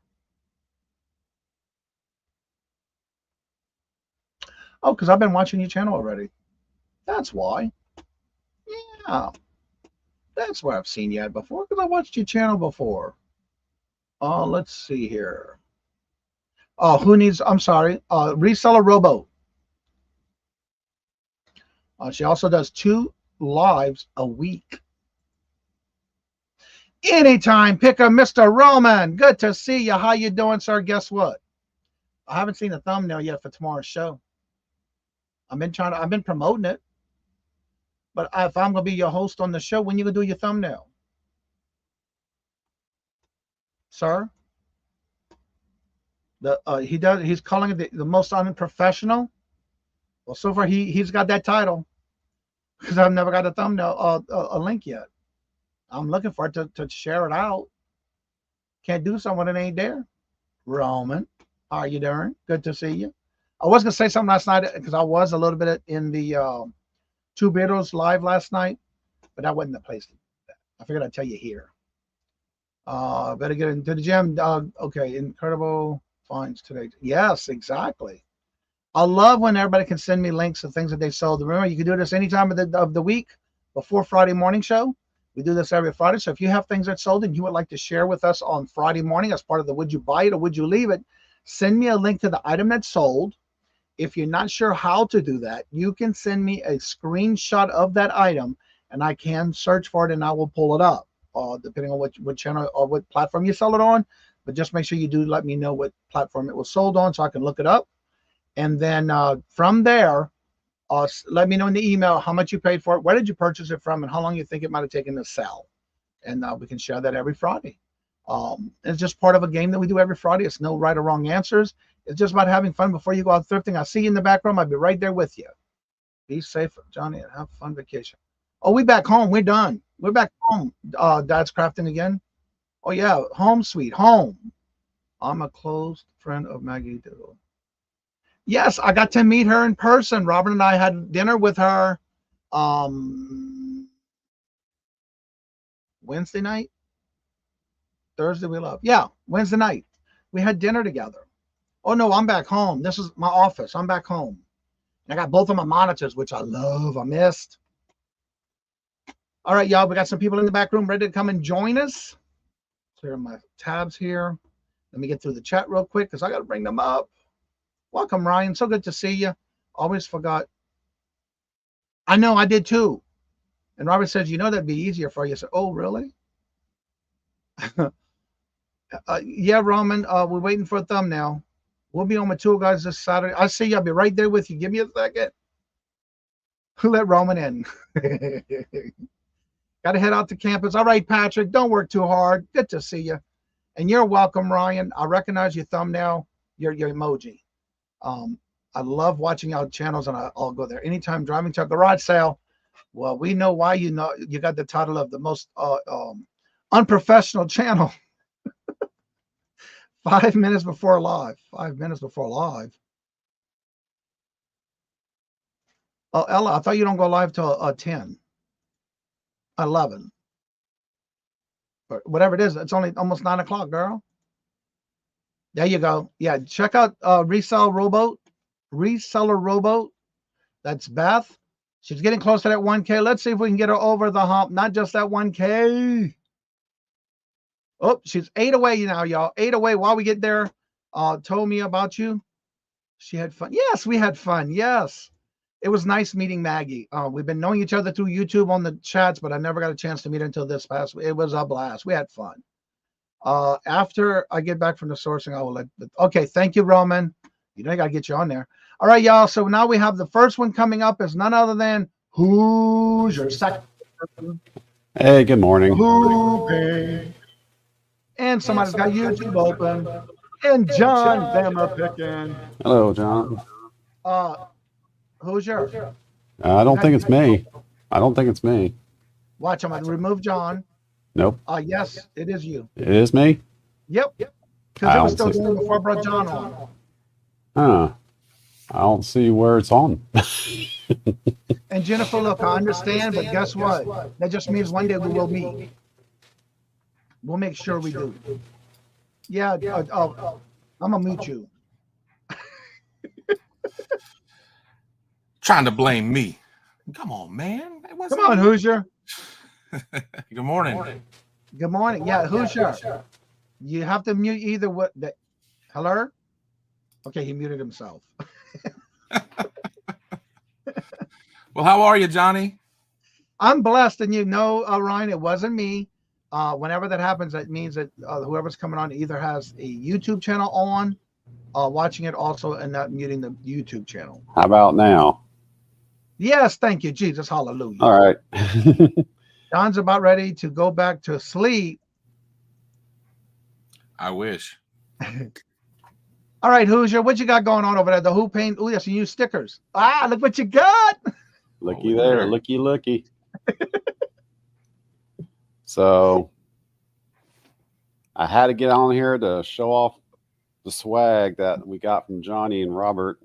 Oh, because I've been watching your channel already. That's why. Yeah. That's where I've seen you at before, because I watched your channel before. Let's see here. Oh, who needs, I'm sorry, Reseller Robo. She also does 2 lives a week. Anytime picker, Mr. Roman. Good to see you. How you doing, sir? Guess what? I haven't seen a thumbnail yet for tomorrow's show. I've been promoting it. But if I'm gonna be your host on the show, when you gonna do your thumbnail? Sir? He's calling it the most unprofessional. Well, so far he's got that title, because I've never got a thumbnail, a link yet. I'm looking for it to share it out. Can't do something when it ain't there. Roman, how are you doing? Good to see you. I was gonna say something last night, because I was a little bit in the Two Beatles live last night, but that wasn't the place. I figured I'd tell you here. Better get into the gym. Okay, incredible finds today. Yes, exactly. I love when everybody can send me links of things that they sold. Remember, you can do this any time of the week before Friday morning show. We do this every Friday. So if you have things that sold and you would like to share with us on Friday morning as part of the Would You Buy It or Would You Leave It, send me a link to the item that sold. If you're not sure how to do that, you can send me a screenshot of that item, and I can search for it and I will pull it up, depending on what channel or what platform you sell it on. But just make sure you do let me know what platform it was sold on so I can look it up. And then from there, let me know in the email how much you paid for it, where did you purchase it from, and how long you think it might have taken to sell. And we can share that every Friday. It's just part of a game that we do every Friday. It's no right or wrong answers. It's just about having fun before you go out thrifting. I'll see you in the background. I'll be right there with you. Be safe, Johnny, and have a fun vacation. Oh, we back home. We're done. We're back home. Dad's crafting again. Oh, yeah. Home sweet home. I'm a close friend of Maggie Diddle. Yes, I got to meet her in person. Robert and I had dinner with her Wednesday night. Thursday we left. Yeah, Wednesday night. We had dinner together. Oh, no, I'm back home. This is my office. I'm back home. And I got both of my monitors, which I love. I missed. All right, y'all. We got some people in the back room ready to come and join us. Clear my tabs here. Let me get through the chat real quick because I got to bring them up. Welcome, Ryan. So good to see you. Always forgot. I know, I did too. And Robert says, you know, that'd be easier for you. I said, oh, really? Yeah, Roman, we're waiting for a thumbnail. We'll be on with Tool Guys this Saturday. I see you. I'll be right there with you. Give me a second. Let Roman in. Got to head out to campus. All right, Patrick, don't work too hard. Good to see you. And you're welcome, Ryan. I recognize your thumbnail, your emoji. I love watching our channels, and I'll go there anytime driving to a garage sale. Well, we know why you got the title of the most unprofessional channel. 5 minutes before live. 5 minutes before live. Oh, Ella, I thought you don't go live till 10. 11. But whatever it is, it's only almost 9 o'clock, girl. There you go. Yeah, check out Reseller Rowboat. That's Beth. She's getting close to that 1K. Let's see if we can get her over the hump. Not just that 1K. Oh, she's 8 away now, y'all. 8 away. While we get there, told me about you. She had fun. Yes, we had fun. Yes. It was nice meeting Maggie. We've been knowing each other through YouTube on the chats, but I never got a chance to meet her until this past week. It was a blast. We had fun. After I get back from the sourcing, I will let. Okay, thank you, Roman. You know, I gotta get you on there. All right, y'all. So now we have the first one coming up is none other than who's your second? Hey, good morning. Hooping. And somebody's got YouTube open. And John Bama picking. Hello, John. Who's yours? I don't think it's me. I don't think it's me. Watch, I'm gonna remove John. Nope. Yes, it is you. It is me? Yep. Because it was still doing before I brought John on. Huh. I don't see where it's on. And Jennifer, look, I understand, but guess what? That just means one day we will meet. We'll make sure we do. Yeah, I'm gonna mute you. Trying to blame me. Come on, man. Come on, Hoosier. Good morning. Good morning. Yeah, Hoosier. You have to mute either what that. Hello? Okay, he muted himself. Well, how are you, Johnny? I'm blessed, and you know, Ryan, it wasn't me. Whenever that happens, that means that whoever's coming on either has a YouTube channel on, watching it also, and not muting the YouTube channel. How about now? Yes, thank you, Jesus, hallelujah. All right. John's about ready to go back to sleep. I wish. All right, Hoosier, what you got going on over there? The Who Paint. Oh, yes, you use stickers. Look what you got. Looky there. Looky. So I had to get on here to show off the swag that we got from Johnny and Robert.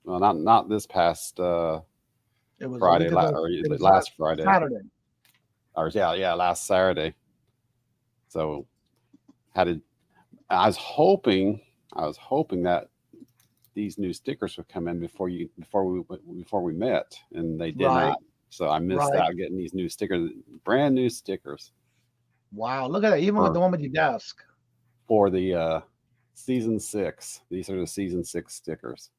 Not this past it was Friday, last Friday. Saturday. Or last Saturday. So I was hoping that these new stickers would come in before we met, and they did not. So I missed out getting these new stickers, brand new stickers. Wow, look at that! Even with the one with your desk. For the season 6, these are the season 6 stickers.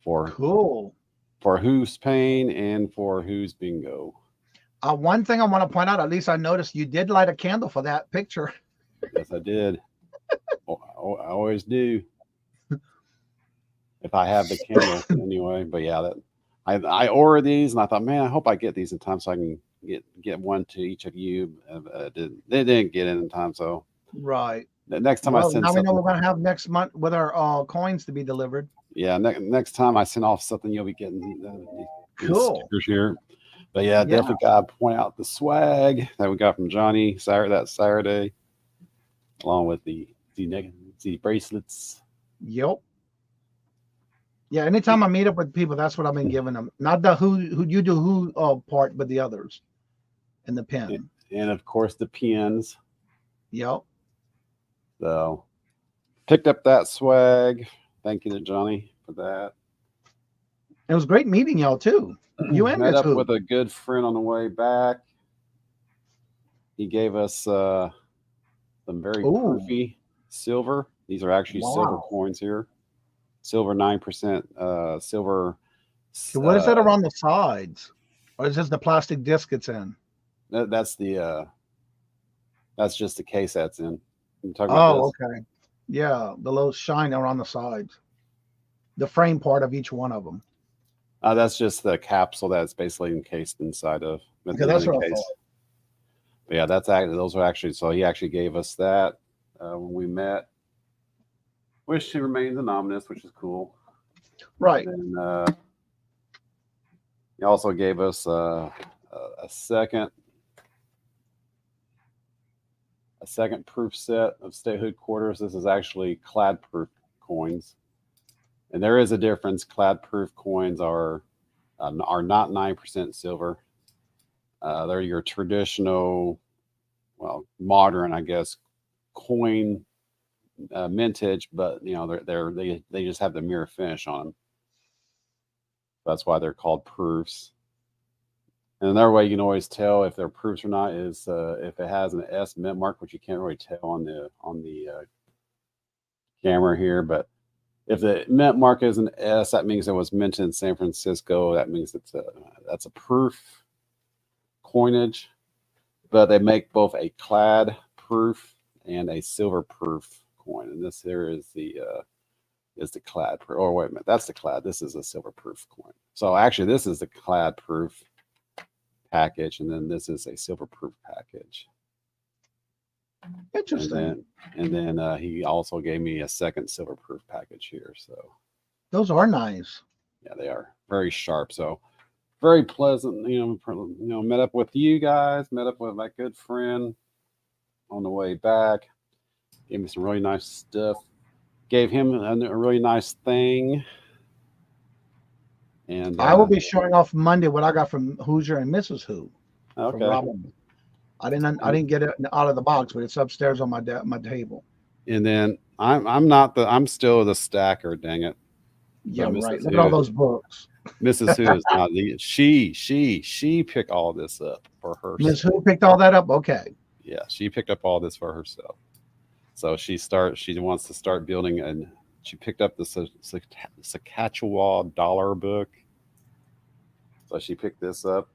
Cool. For Who's Pain and for Who's Bingo. One thing I want to point out, at least I noticed you did light a candle for that picture. Yes, I did. I always do. If I have the candle anyway. But yeah, I ordered these and I thought, man, I hope I get these in time so I can get one to each of you. They didn't get in time, so right. The next time I send now something, we know we're gonna have next month with our coins to be delivered. Yeah, next time I send off something, you'll be getting these stickers here. But yeah, definitely got to point out the swag that we got from Johnny that Saturday, along with the bracelets. Yep. Yeah, anytime I meet up with people, that's what I've been giving them. Not the who you do who part, but the others. And the pen. And of course the pins. Yep. So picked up that swag. Thank you to Johnny for that. It was great meeting y'all too. You and met up with a good friend on the way back. He gave us some very proofy silver. These are actually silver coins here. Silver 9%. Silver. So what is that around the sides, or is this the plastic disc it's in? That's just the case that's in. Okay. Yeah, the little shine around the sides. The frame part of each one of them. That's just the capsule that's basically encased inside of. Okay, that's what I thought. But yeah, those are actually. So he actually gave us that when we met. Wish he remains anonymous, which is cool. Right. And he also gave us a second proof set of statehood quarters. This is actually clad proof coins. And there is a difference. Clad proof coins are not 9% silver. They're your traditional, modern, I guess, coin mintage, but they just have the mirror finish on them. That's why they're called proofs. And another way you can always tell if they're proofs or not is if it has an S mint mark, which you can't really tell on the camera here. But if the mint mark is an S, that means it was minted in San Francisco. That means that's a proof coinage. But they make both a clad proof and a silver proof coin. And this here is the clad proof. Or wait a minute, that's the clad. This is a silver proof coin. So actually, this is the clad proof package, and then this is a silver proof package. Interesting. And then he also gave me a second silver proof package here. So those are nice. Yeah, they are very sharp. So very pleasant. Met up with you guys. Met up with my good friend on the way back. Gave me some really nice stuff. Gave him a really nice thing. And I will be showing off Monday what I got from Hoosier and Mrs. Who. Okay. I didn't get it out of the box, but it's upstairs on my table. And then I'm still the stacker. Dang it. Yeah, right. Look at all those books. Mrs. Who is not the she picked all this up for herself. Miss Who picked all that up? Okay. Yeah, she picked up all this for herself. So she wants to start building, and she picked up the Saskatchewan dollar book. So she picked this up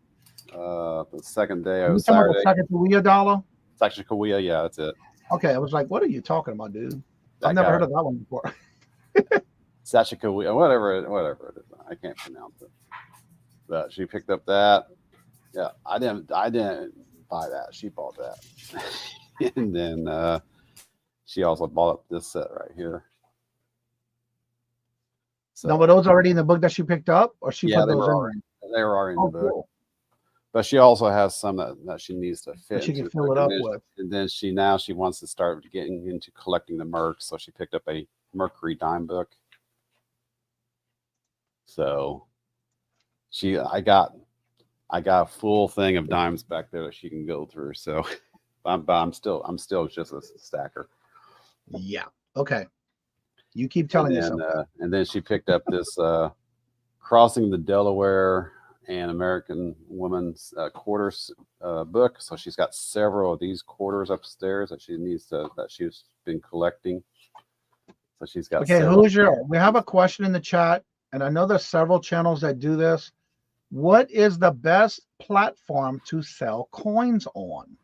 the second day of Saturday. Sacagawea dollar? Sacagawea, yeah, that's it. Okay, I was like, what are you talking about, dude? I've never heard of that one before. Sacagawea, whatever it is. I can't pronounce it. But she picked up that. Yeah, I didn't buy that. She bought that. And then she also bought up this set right here. So, no, but those already in the book that she picked up, or she put those in? They were already in the book. Cool. But she also has some that she needs to fit. She can fill it up with. And then she wants to start getting into collecting the merc. So she picked up a Mercury dime book. So I got a full thing of dimes back there that she can go through. So I'm still just a stacker. Yeah. Okay. You keep telling me something. And then she picked up this Crossing the Delaware and American Woman's quarters book. So she's got several of these quarters upstairs that she's been collecting. So she's got. Okay, Hoosier, we have a question in the chat, and I know there's several channels that do this. What is the best platform to sell coins on?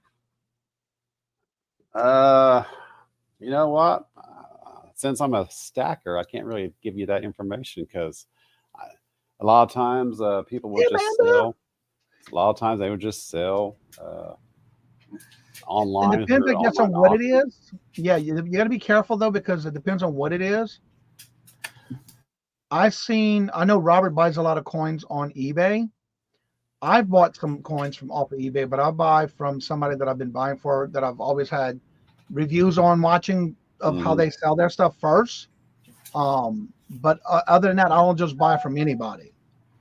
You know what? Since I'm a stacker, I can't really give you that information because a lot of times people will just sell. A lot of times they would just sell online. It depends, I guess, on what it is. Yeah, you got to be careful though, because it depends on what it is. I know Robert buys a lot of coins on eBay. I've bought some coins from off of eBay, but I buy from somebody that I've been buying for, that I've always had reviews on, watching of how they sell their stuff first. But other than that, I don't just buy from anybody.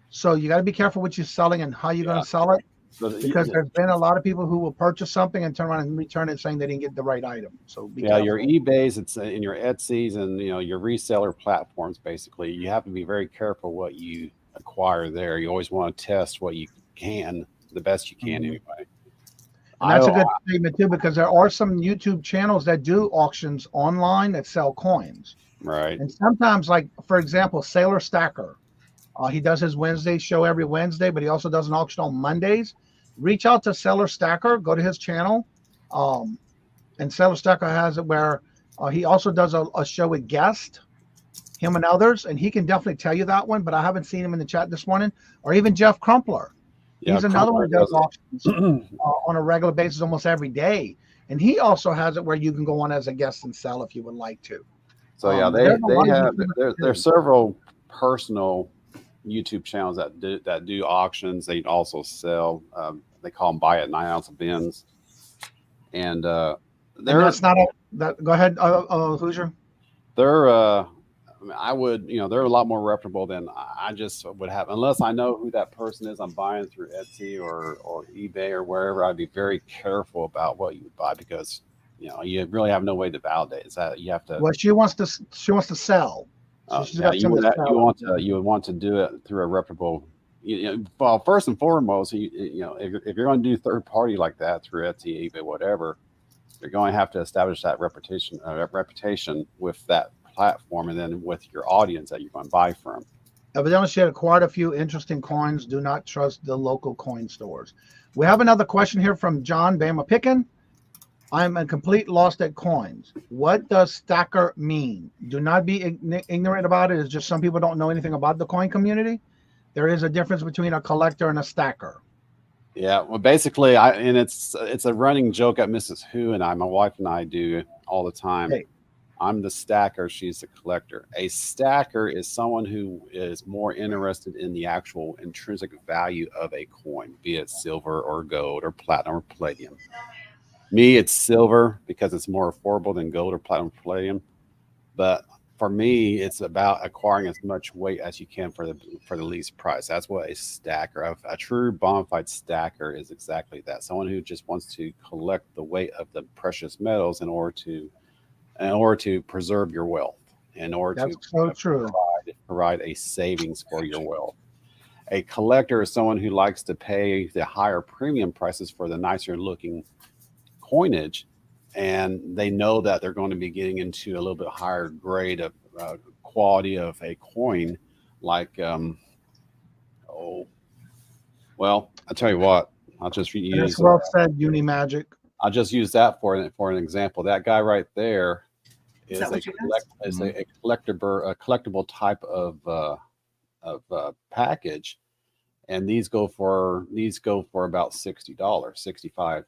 So you got to be careful what you're selling and how you're going to sell it, because there's been a lot of people who will purchase something and turn around and return it saying they didn't get the right item. So be careful. Your eBays, it's in your Etsy's and your reseller platforms. Basically, you have to be very careful what you acquire there. You always want to test what you can, the best you can anyway. And that's a good statement too, because there are some YouTube channels that do auctions online that sell coins. Right. And sometimes, like for example, Sailor Stacker, he does his Wednesday show every Wednesday, but he also does an auction on Mondays. Reach out to Seller Stacker, go to his channel, and Seller Stacker has it where he also does a show with guests, him and others, and he can definitely tell you that one. But I haven't seen him in the chat this morning, or even Jeff Crumpler. Yeah, he's another one that does auctions on a regular basis, almost every day, and he also has it where you can go on as a guest and sell if you would like to. So yeah, there's several personal YouTube channels that do auctions. They also sell. They call them buy at 9 ounce bins, and that's not go ahead, Hoosier. They're I would, they're a lot more reputable than I just would have, unless I know who that person is I'm buying through Etsy or eBay or wherever. I'd be very careful about what you would buy, because you really have no way to validate. Is that you have to? Well, she wants to sell. You would want to do it through a reputable well, first and foremost, if you're going to do third party like that through Etsy, eBay, whatever, you're going to have to establish that reputation with that platform, and then with your audience that you're going to buy from. Evidently, she had quite a few interesting coins. Do not trust the local coin stores. We have another question here from John Bama Pickin. I'm a complete lost at coins. What does stacker mean? Do not be ignorant about it. It's just some people don't know anything about the coin community. There is a difference between a collector and a stacker. Yeah, well, basically, it's a running joke at Mrs. Who and my wife and I do all the time. Hey. I'm the stacker, she's the collector. A stacker is someone who is more interested in the actual intrinsic value of a coin, be it silver or gold or platinum or palladium. Me, it's silver because it's more affordable than gold or platinum or palladium. But for me, it's about acquiring as much weight as you can for the least price. That's what a stacker, a true bona fide stacker, is exactly that. Someone who just wants to collect the weight of the precious metals in order to preserve your wealth, in order to provide a savings for your wealth. A collector is someone who likes to pay the higher premium prices for the nicer looking coinage, and they know that they're going to be getting into a little bit higher grade of quality of a coin, like I'll tell you what, I'll just use well said, Unimagic. I'll just use that for an example. That guy right there is a collectible type of package, and these go for about $60, $65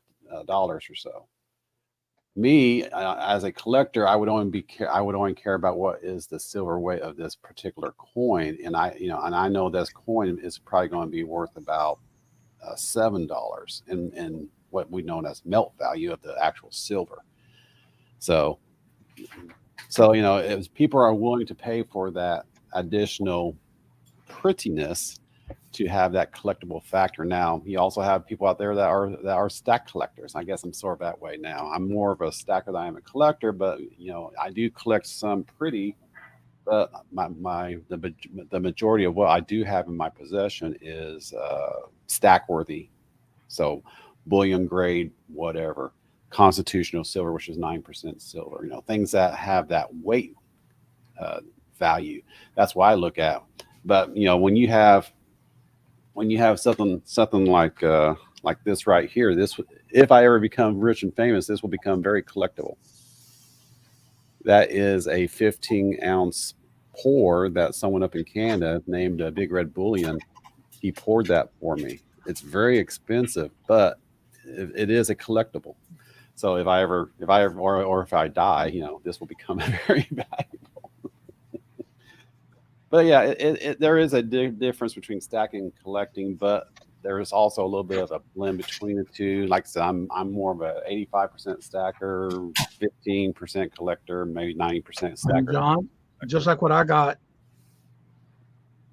or so. Me, as a collector, I would only care about what is the silver weight of this particular coin, and I know this coin is probably going to be worth about $7 in what we know as melt value of the actual silver. So if people are willing to pay for that additional prettiness to have that collectible factor. Now, you also have people out there that are stack collectors. I guess I'm sort of that way now. I'm more of a stacker than I am a collector, but I do collect some pretty. But the majority of what I do have in my possession is stack worthy, so bullion grade, whatever, constitutional silver, which is 9% silver. Things that have that weight value. That's what I look at. But when you have something like this right here, this, if I ever become rich and famous, this will become very collectible. That is a 15-ounce pour that someone up in Canada named Big Red Bullion. He poured that for me. It's very expensive, but it is a collectible. So if I die, this will become very valuable. But yeah, there is a difference between stacking and collecting, but there is also a little bit of a blend between the two. Like I said, I'm more of a 85% stacker, 15% collector, maybe 90% stacker. John, just like what I got.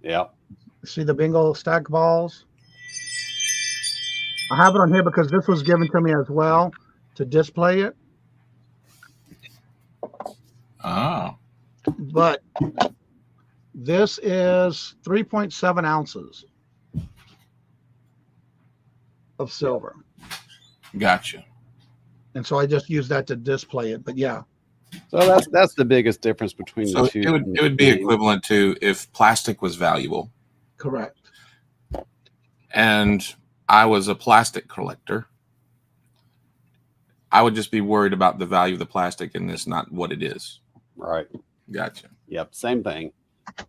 Yeah. See the bingo stack balls? I have it on here because this was given to me as well to display it. Oh. But this is 3.7 ounces of silver. Gotcha. And so I just use that to display it. But yeah. So that's the biggest difference between the two. It would be equivalent to if plastic was valuable. Correct. And I was a plastic collector, I would just be worried about the value of the plastic and it's not what it is. Right. Gotcha. Yep. Same thing.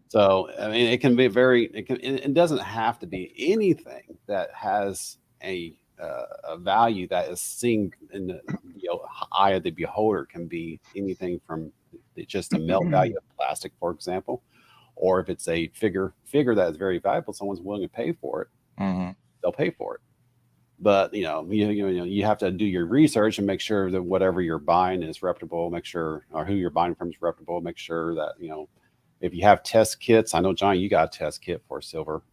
So, I mean, it can be it doesn't have to be anything that has a value that is seen in the eye of the beholder. It can be anything from just a melt value of plastic, for example, or if it's a figure that is very valuable, someone's willing to pay for it. Mm-hmm. They'll pay for it. But you have to do your research and make sure that whatever you're buying is reputable. Make sure, or who you're buying from is reputable. Make sure that if you have test kits. I know, Johnny, you got a test kit for silver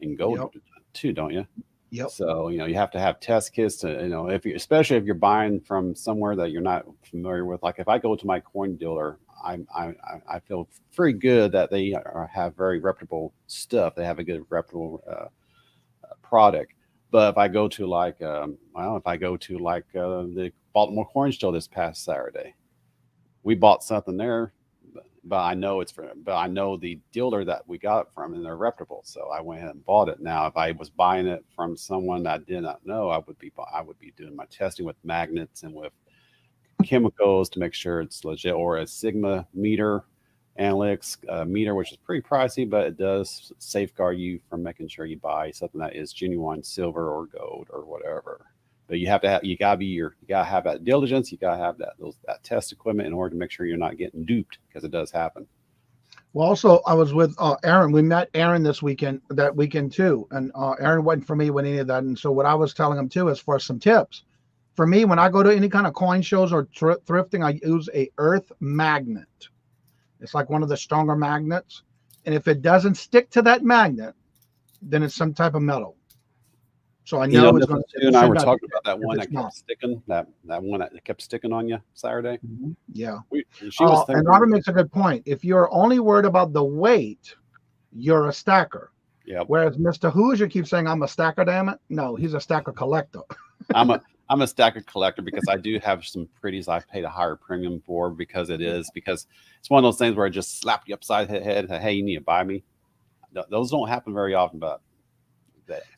and gold too, don't you? Yep. So you have to have test kits to especially if you're buying from somewhere that you're not familiar with. Like if I go to my coin dealer, I feel pretty good that they have very reputable stuff. They have a good reputable product. But if I go to the Baltimore Coin Show this past Saturday, we bought something there, but I know the dealer that we got it from, and they're reputable. So I went ahead and bought it. Now, if I was buying it from someone that I did not know, I would be doing my testing with magnets and with chemicals to make sure it's legit, or a Sigma meter analytics meter, which is pretty pricey, but it does safeguard you from making sure you buy something that is genuine silver or gold or whatever. But you gotta have that diligence. You gotta have that test equipment in order to make sure you're not getting duped, because it does happen. Well, also, I was with Aaron. We met Aaron that weekend too. And Aaron wasn't familiar with any of that. And so what I was telling him too is for some tips. For me, when I go to any kind of coin shows or thrifting, I use a earth magnet. It's like one of the stronger magnets. And if it doesn't stick to that magnet, then it's some type of metal. So I know it's going to. You and I were talking about that one that kept sticking. That one that kept sticking on you Saturday. Mm-hmm. Yeah. And Robert makes a good point. If you're only worried about the weight, you're a stacker. Yeah. Whereas Mr. Hoosier keeps saying, "I'm a stacker." Damn it! No, he's a stacker collector. I'm a stacker collector because I do have some pretties I paid a higher premium for, because it's one of those things where I just slap you upside the head. Hey, you need to buy me. Those don't happen very often, but.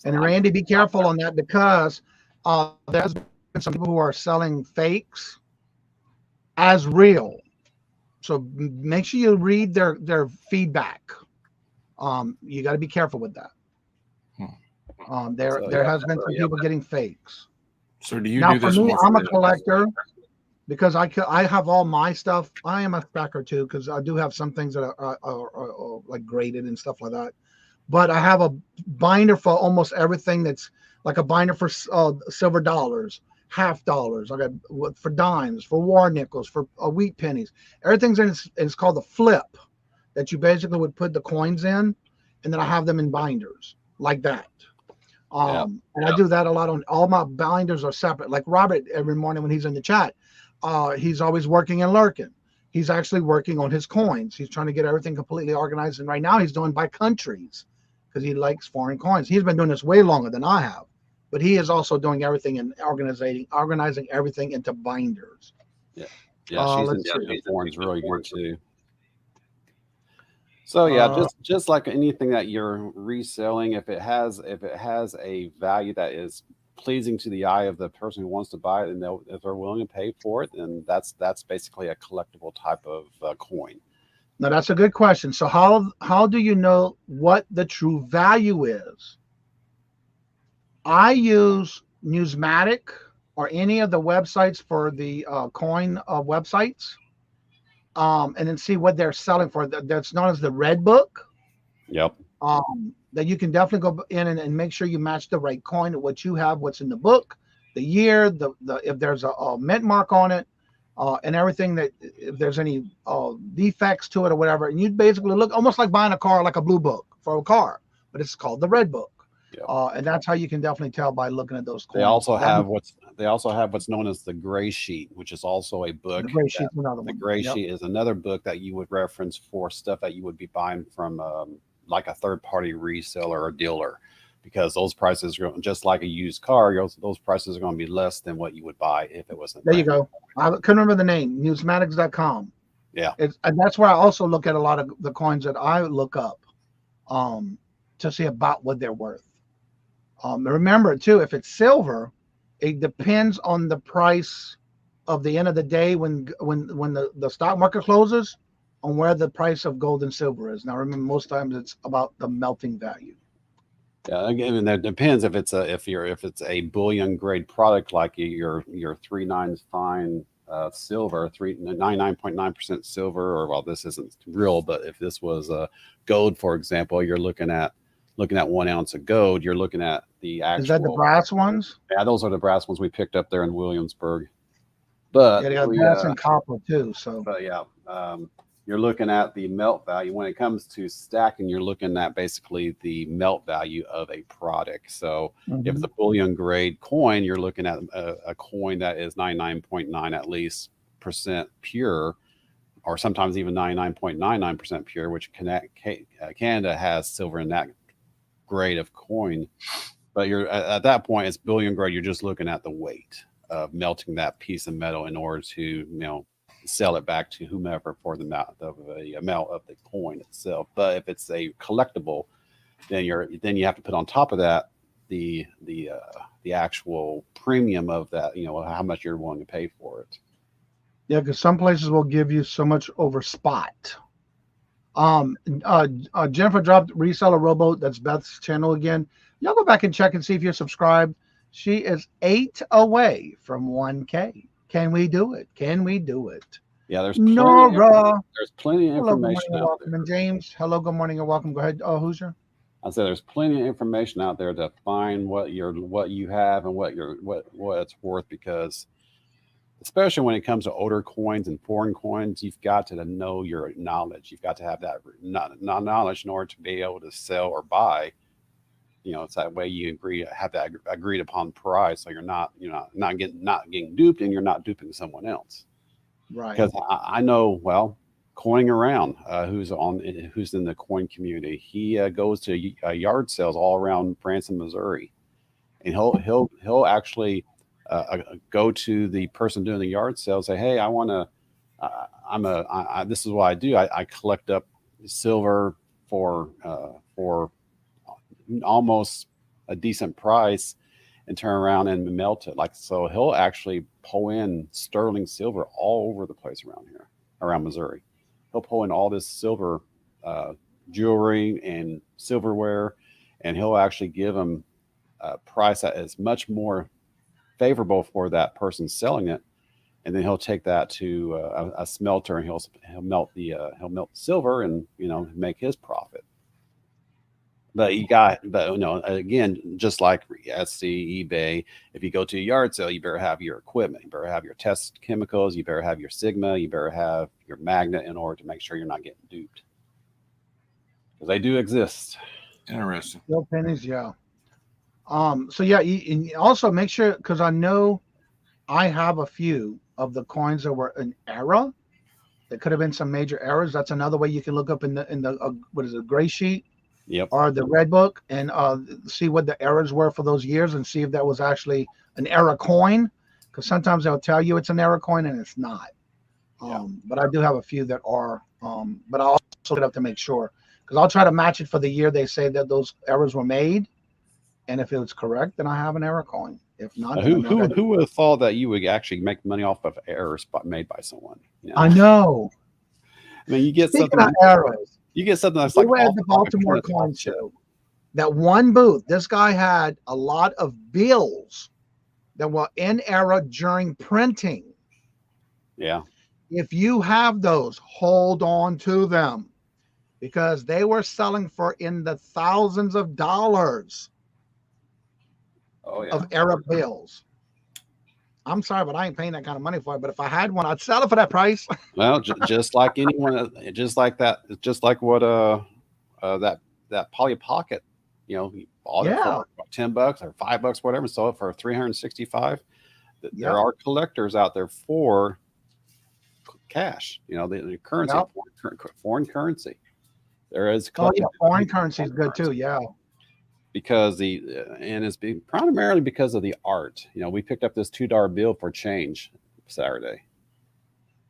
And Randy, be careful on that, because there's been some people who are selling fakes as real. So make sure you read their feedback. You got to be careful with that. There has been some people getting fakes. So do you now, do this? For me, I'm a collector because I have all my stuff. I am a stacker too, because I do have some things that are like graded and stuff like that. But I have a binder for almost everything. That's like a binder for silver dollars, half dollars. I got for dimes, for war nickels, for wheat pennies. Everything's in. It's called the flip, that you basically would put the coins in, and then I have them in binders like that. And I do that a lot on all my binders are separate. Like Robert, every morning when he's in the chat, he's always working and lurking. He's actually working on his coins. He's trying to get everything completely organized. And right now he's doing by countries, because he likes foreign coins. He's been doing this way longer than I have, but he is also doing everything and organizing everything into binders. Yeah. She's foreign's really good too. So yeah, just like anything that you're reselling, if it has a value that is pleasing to the eye of the person who wants to buy it, and if they're willing to pay for it, then that's basically a collectible type of coin. Now that's a good question. So how do you know what the true value is? I use Newsmatic or any of the websites for the coin websites. And then see what they're selling for. That's known as the Red Book. Yep. That you can definitely go in and make sure you match the right coin to what you have, what's in the book, the year, the if there's a mint mark on it, and everything, that if there's any defects to it or whatever. And you basically look almost like buying a car, like a blue book for a car, but it's called the Red Book. Yep. And that's how you can definitely tell by looking at those coins. They also have what's known as the Gray Sheet, which is also a book. The Gray Sheet is another one. The Gray Sheet is another book that you would reference for stuff that you would be buying from like a third-party reseller or dealer, because those prices are just like a used car. Those prices are going to be less than what you would buy if it wasn't. There you go. I couldn't remember the name. Newsmatics.com. Yeah. And that's where I also look at a lot of the coins that I look up to see about what they're worth. Remember too, if it's silver, it depends on the price of the end of the day when the stock market closes, on where the price of gold and silver is. Now remember, most times it's about the melting value. Yeah, again, that depends if it's a bullion grade product like your 3/9 fine silver, 99.9% silver, or well, this isn't real, but if this was gold, for example, you're looking at 1 ounce of gold, you're looking at the actual. Is that the brass ones? Yeah, those are the brass ones we picked up there in Williamsburg. But yeah, they got brass and copper too. So, but yeah, you're looking at the melt value. When it comes to stacking, you're looking at basically the melt value of a product. So if it's a bullion grade coin, you're looking at a coin that is 99.9 at least % pure, or sometimes even 99.99% pure, which Canada has silver in that grade of coin. But you're at that point, it's bullion grade. You're just looking at the weight of melting that piece of metal in order to sell it back to whomever for the amount of the coin itself. But if it's a collectible, then you have to put on top of that the actual premium of that, how much you're willing to pay for it. Yeah, because some places will give you so much over spot. Jennifer dropped Reseller Rowboat. That's Beth's channel again. Y'all go back and check and see if you're subscribed. She is 8 away from 1K. Can we do it? Can we do it? Yeah, there's plenty of Hello, information good morning and out welcome. there. And James, hello, good morning and welcome. Go ahead, Hoosier. I said there's plenty of information out there to find what you have and what it's worth, because especially when it comes to older coins and foreign coins, you've got to know your knowledge. You've got to have that knowledge in order to be able to sell or buy. It's that way you have that agreed upon price, so you're not getting duped, and you're not duping someone else. Right. Because I know, Coining Around, who's in the coin community, he goes to yard sales all around Branson, Missouri, and he'll actually go to the person doing the yard sale, say, hey, I want to, this is what I do. I collect up silver for almost a decent price and turn around and melt it. So he'll actually pull in sterling silver all over the place around Missouri. He'll pull in all this silver jewelry and silverware, and he'll actually give them a price that is much more favorable for that person selling it, and then he'll take that to a smelter, and he'll melt the silver and make his profit. But again, just like Etsy, eBay, if you go to a yard sale, you better have your equipment, you better have your test chemicals, you better have your Sigma, you better have your magnet in order to make sure you're not getting duped, because they do exist. Interesting. Still pennies, yeah. So yeah, and also make sure, because I know I have a few of the coins that were an error. There could have been some major errors. That's another way you can look up in the what is it, gray sheet? Yep. Or the red book, and see what the errors were for those years, and see if that was actually an error coin, because sometimes they'll tell you it's an error coin and it's not. But I do have a few that are, but I'll also look it up to make sure, because I'll try to match it for the year they say that those errors were made, and if it's correct, then I have an error coin. If not, who would have thought that you would actually make money off of errors made by someone? I know. I mean, you get Speaking something. of errors, You get something that's we like were at the Baltimore Coin Show. That one booth, this guy had a lot of bills that were in error during printing. Yeah. If you have those, hold on to them, because they were selling for in the thousands of dollars of error bills. I'm sorry, but I ain't paying that kind of money for it. But if I had one, I'd sell it for that price. Well, just like anyone, just like that, just like what that Polly Pocket, he bought it for $10 or $5, whatever, and sold it for $365. There are collectors out there for cash. The currency, foreign currency. There is. Foreign currency is good too. Yeah. Because and it's primarily because of the art. We picked up this $2 bill for change Saturday.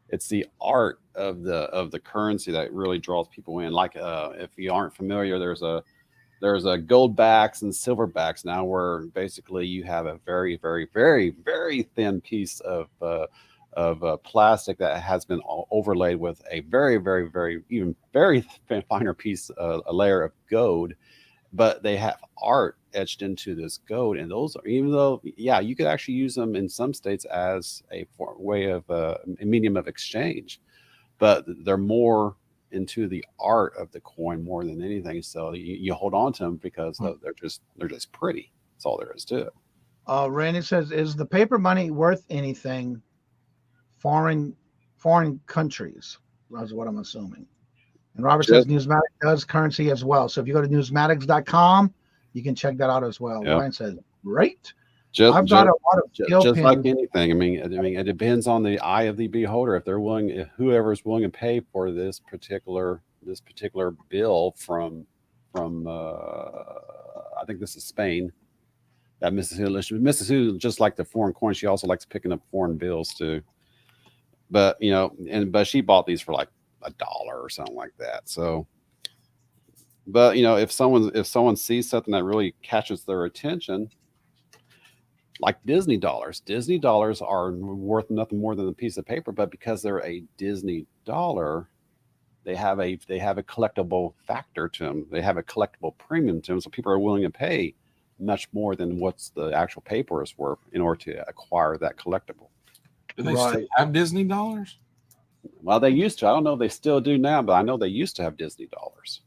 It's the art of the currency that really draws people in. Like if you aren't familiar, there's a gold backs and silver backs now, where basically you have a very, very, very, very thin piece of plastic that has been overlaid with a very, very, very, even very finer piece, a layer of gold. But they have art etched into this gold, and those are, even though, you could actually use them in some states as a way of a medium of exchange, but they're more into the art of the coin more than anything. So you hold on to them because they're just pretty. That's all there is to it. Randy says, "Is the paper money worth anything? Foreign countries." That's what I'm assuming. And Robert says Newsmatic does currency as well. So if you go to newsmatics.com, you can check that out as well. Yep. Ryan says, great. I've got a lot of just like anything. I mean, it depends on the eye of the beholder. If they're willing, if whoever's willing to pay for this particular bill from I think this is Spain, That Mrs. Who, just like the foreign coins, she also likes picking up foreign bills too. But but she bought these for like $1 or something like that. So, but if someone sees something that really catches their attention, like Disney dollars are worth nothing more than a piece of paper, but because they're a Disney dollar, they have a collectible factor to them. They have a collectible premium to them, so people are willing to pay much more than what's the actual paper is worth in order to acquire that collectible. Do they still have Disney dollars? Well, they used to. I don't know if they still do now, but I know they used to have Disney dollars.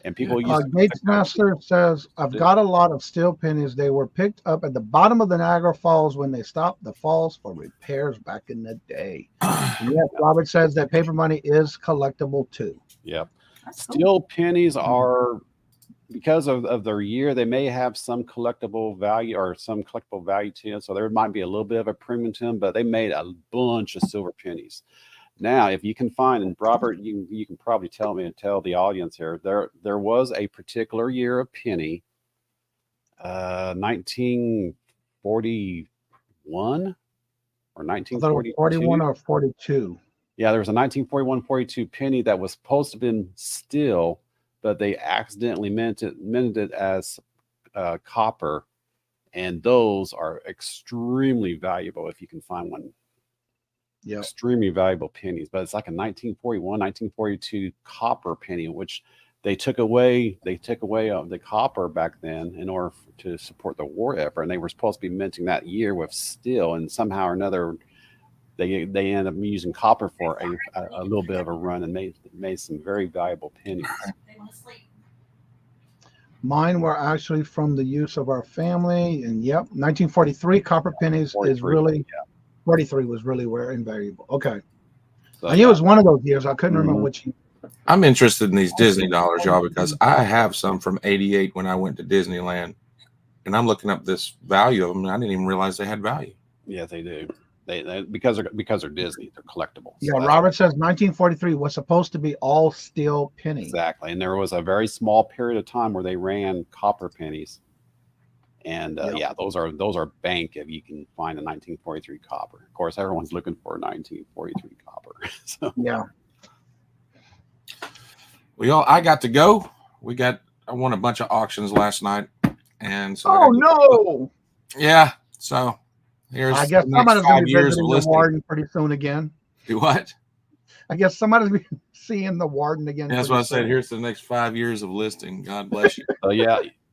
And people used to. Gates Master says, I've got a lot of steel pennies. They were picked up at the bottom of the Niagara Falls when they stopped the falls for repairs back in the day. Yes, Robert says that paper money is collectible too. Yep. Steel pennies are, because of their year, they may have some collectible value to them. So there might be a little bit of a premium to them, but they made a bunch of silver pennies. Now, if you can find, and Robert, you can probably tell me and tell the audience here, there was a particular year of penny, 1941 or 1942. 41 or 42. Yeah, there was a 1941-42 penny that was supposed to have been steel, but they accidentally minted it as copper, and those are extremely valuable if you can find one. Yeah, extremely valuable pennies. But it's like a 1941-1942 copper penny, which they took away the copper back then in order to support the war effort, and they were supposed to be minting that year with steel, and somehow or another they ended up using copper for a little bit of a run and made some very valuable pennies. Mine were actually from the use of our family, and 1943 copper pennies is really 43 was really invaluable. Okay, so, I knew it was one of those years. I couldn't remember which year. I'm interested in these Disney dollars, y'all, because I have some from '88 when I went to Disneyland, and I'm looking up this value of them, and I didn't even realize they had value. Yeah, they do. They because they're Disney, they're collectible. Yeah, so Robert says 1943 was supposed to be all steel pennies. Exactly, and there was a very small period of time where they ran copper pennies, and those are bank if you can find a 1943 copper. Of course, everyone's looking for a 1943 copper. So yeah. Well, y'all, I got to go. I won a bunch of auctions last night, and so no. Yeah, so. Here's I guess somebody's going to be visiting the warden pretty soon again. Do what? I guess somebody's going to be seeing the warden again. That's what I said. Here's the next 5 years of listing. God bless you.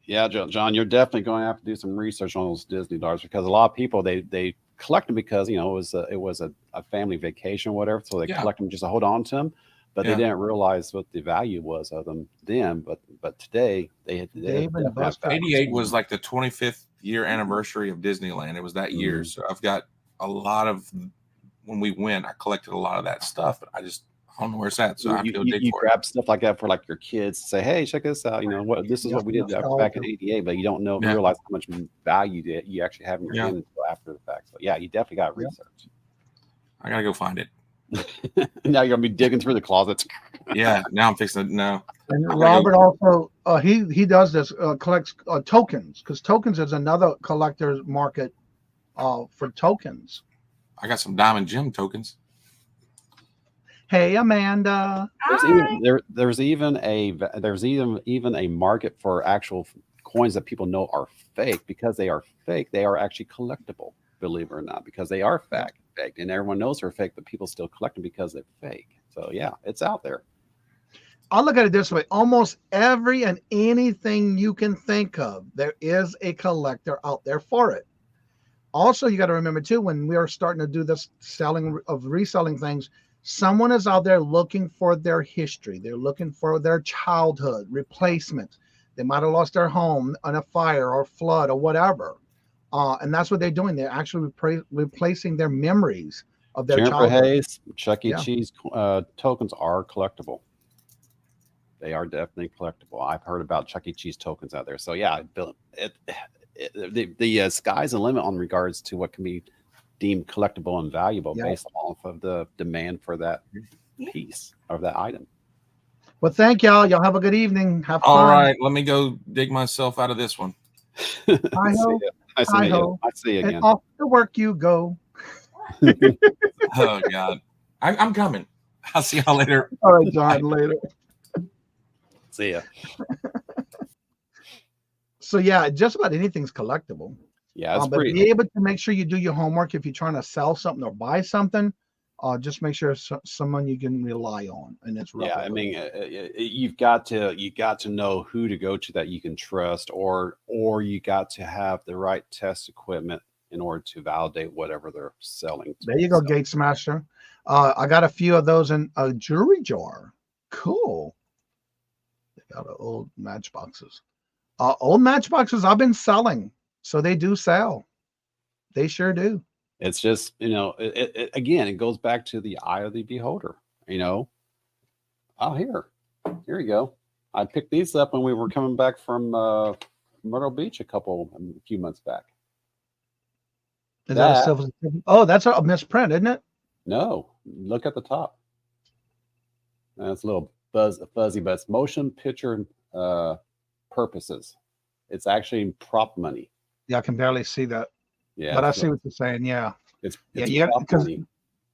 Yeah, John, you're definitely going to have to do some research on those Disney dollars, because a lot of people they collect them because it was a family vacation or whatever, so they collect them just to hold on to them, but they didn't realize what the value was of them then. But today they 88 was like the 25th year anniversary of Disneyland. It was that year, so I've got a lot of, when we went, I collected a lot of that stuff, but I don't know where it's at, so I have to go dig for grab stuff like that for like your kids, say, hey, check this out, this is what we did back in '88, but you don't know, you realize how much value that you actually have in your hand until after the fact. So you definitely got to research. I gotta go find it. Now you're gonna be digging through the closets. Yeah, now I'm fixing it. No. And Robert also he does this, collects tokens, because tokens is another collector's market for tokens. I got some Diamond Gem tokens. Hey, Amanda. There's even a market for actual coins that people know are fake. Because they are fake, they are actually collectible, believe it or not, because they are fake, and everyone knows they're fake, but people still collect them because they're fake. So yeah, it's out there. I'll look at it this way: almost every and anything you can think of, there is a collector out there for it. Also, you got to remember too, when we are starting to do this reselling things, someone is out there looking for their history. They're looking for their childhood replacement. They might have lost their home in a fire or flood or whatever. And that's what they're doing. They're actually replacing their memories of their childhood. Hayes, Chuck E. Cheese tokens are collectible. They are definitely collectible. I've heard about Chuck E. Cheese tokens out there. So yeah, the sky's the limit on regards to what can be deemed collectible and valuable based off of the demand for that piece of that item. Well, thank y'all. Y'all have a good evening. Have fun. All right, let me go dig myself out of this one. I hope. Nice to meet you. Hi-ho. I see you And again. off to work you go. Oh God, I'm coming. I'll see y'all later. All right, John, later. See ya. So yeah, just about anything's collectible. Yeah, it's but pretty. be able to make sure you do your homework if you're trying to sell something or buy something. Just make sure it's someone you can rely on, and it's Yeah, I reputable. mean, you got to know who to go to that you can trust, or you got to have the right test equipment in order to validate whatever they're selling. There you go, Gate Smasher. I got a few of those in a jewelry jar. Cool. They got old matchboxes. Old matchboxes I've been selling, so they do sell. They sure do. It's just, again, it goes back to the eye of the beholder, Oh, here you go. I picked these up when we were coming back from Myrtle Beach a few months back. Is that a silver? Oh, that's a misprint, isn't it? No, look at the top. That's a little fuzzy, but it's motion picture purposes. It's actually prop money. Yeah, I can barely see that. Yeah, but I see what you're saying. Yeah, it's yeah, prop because money.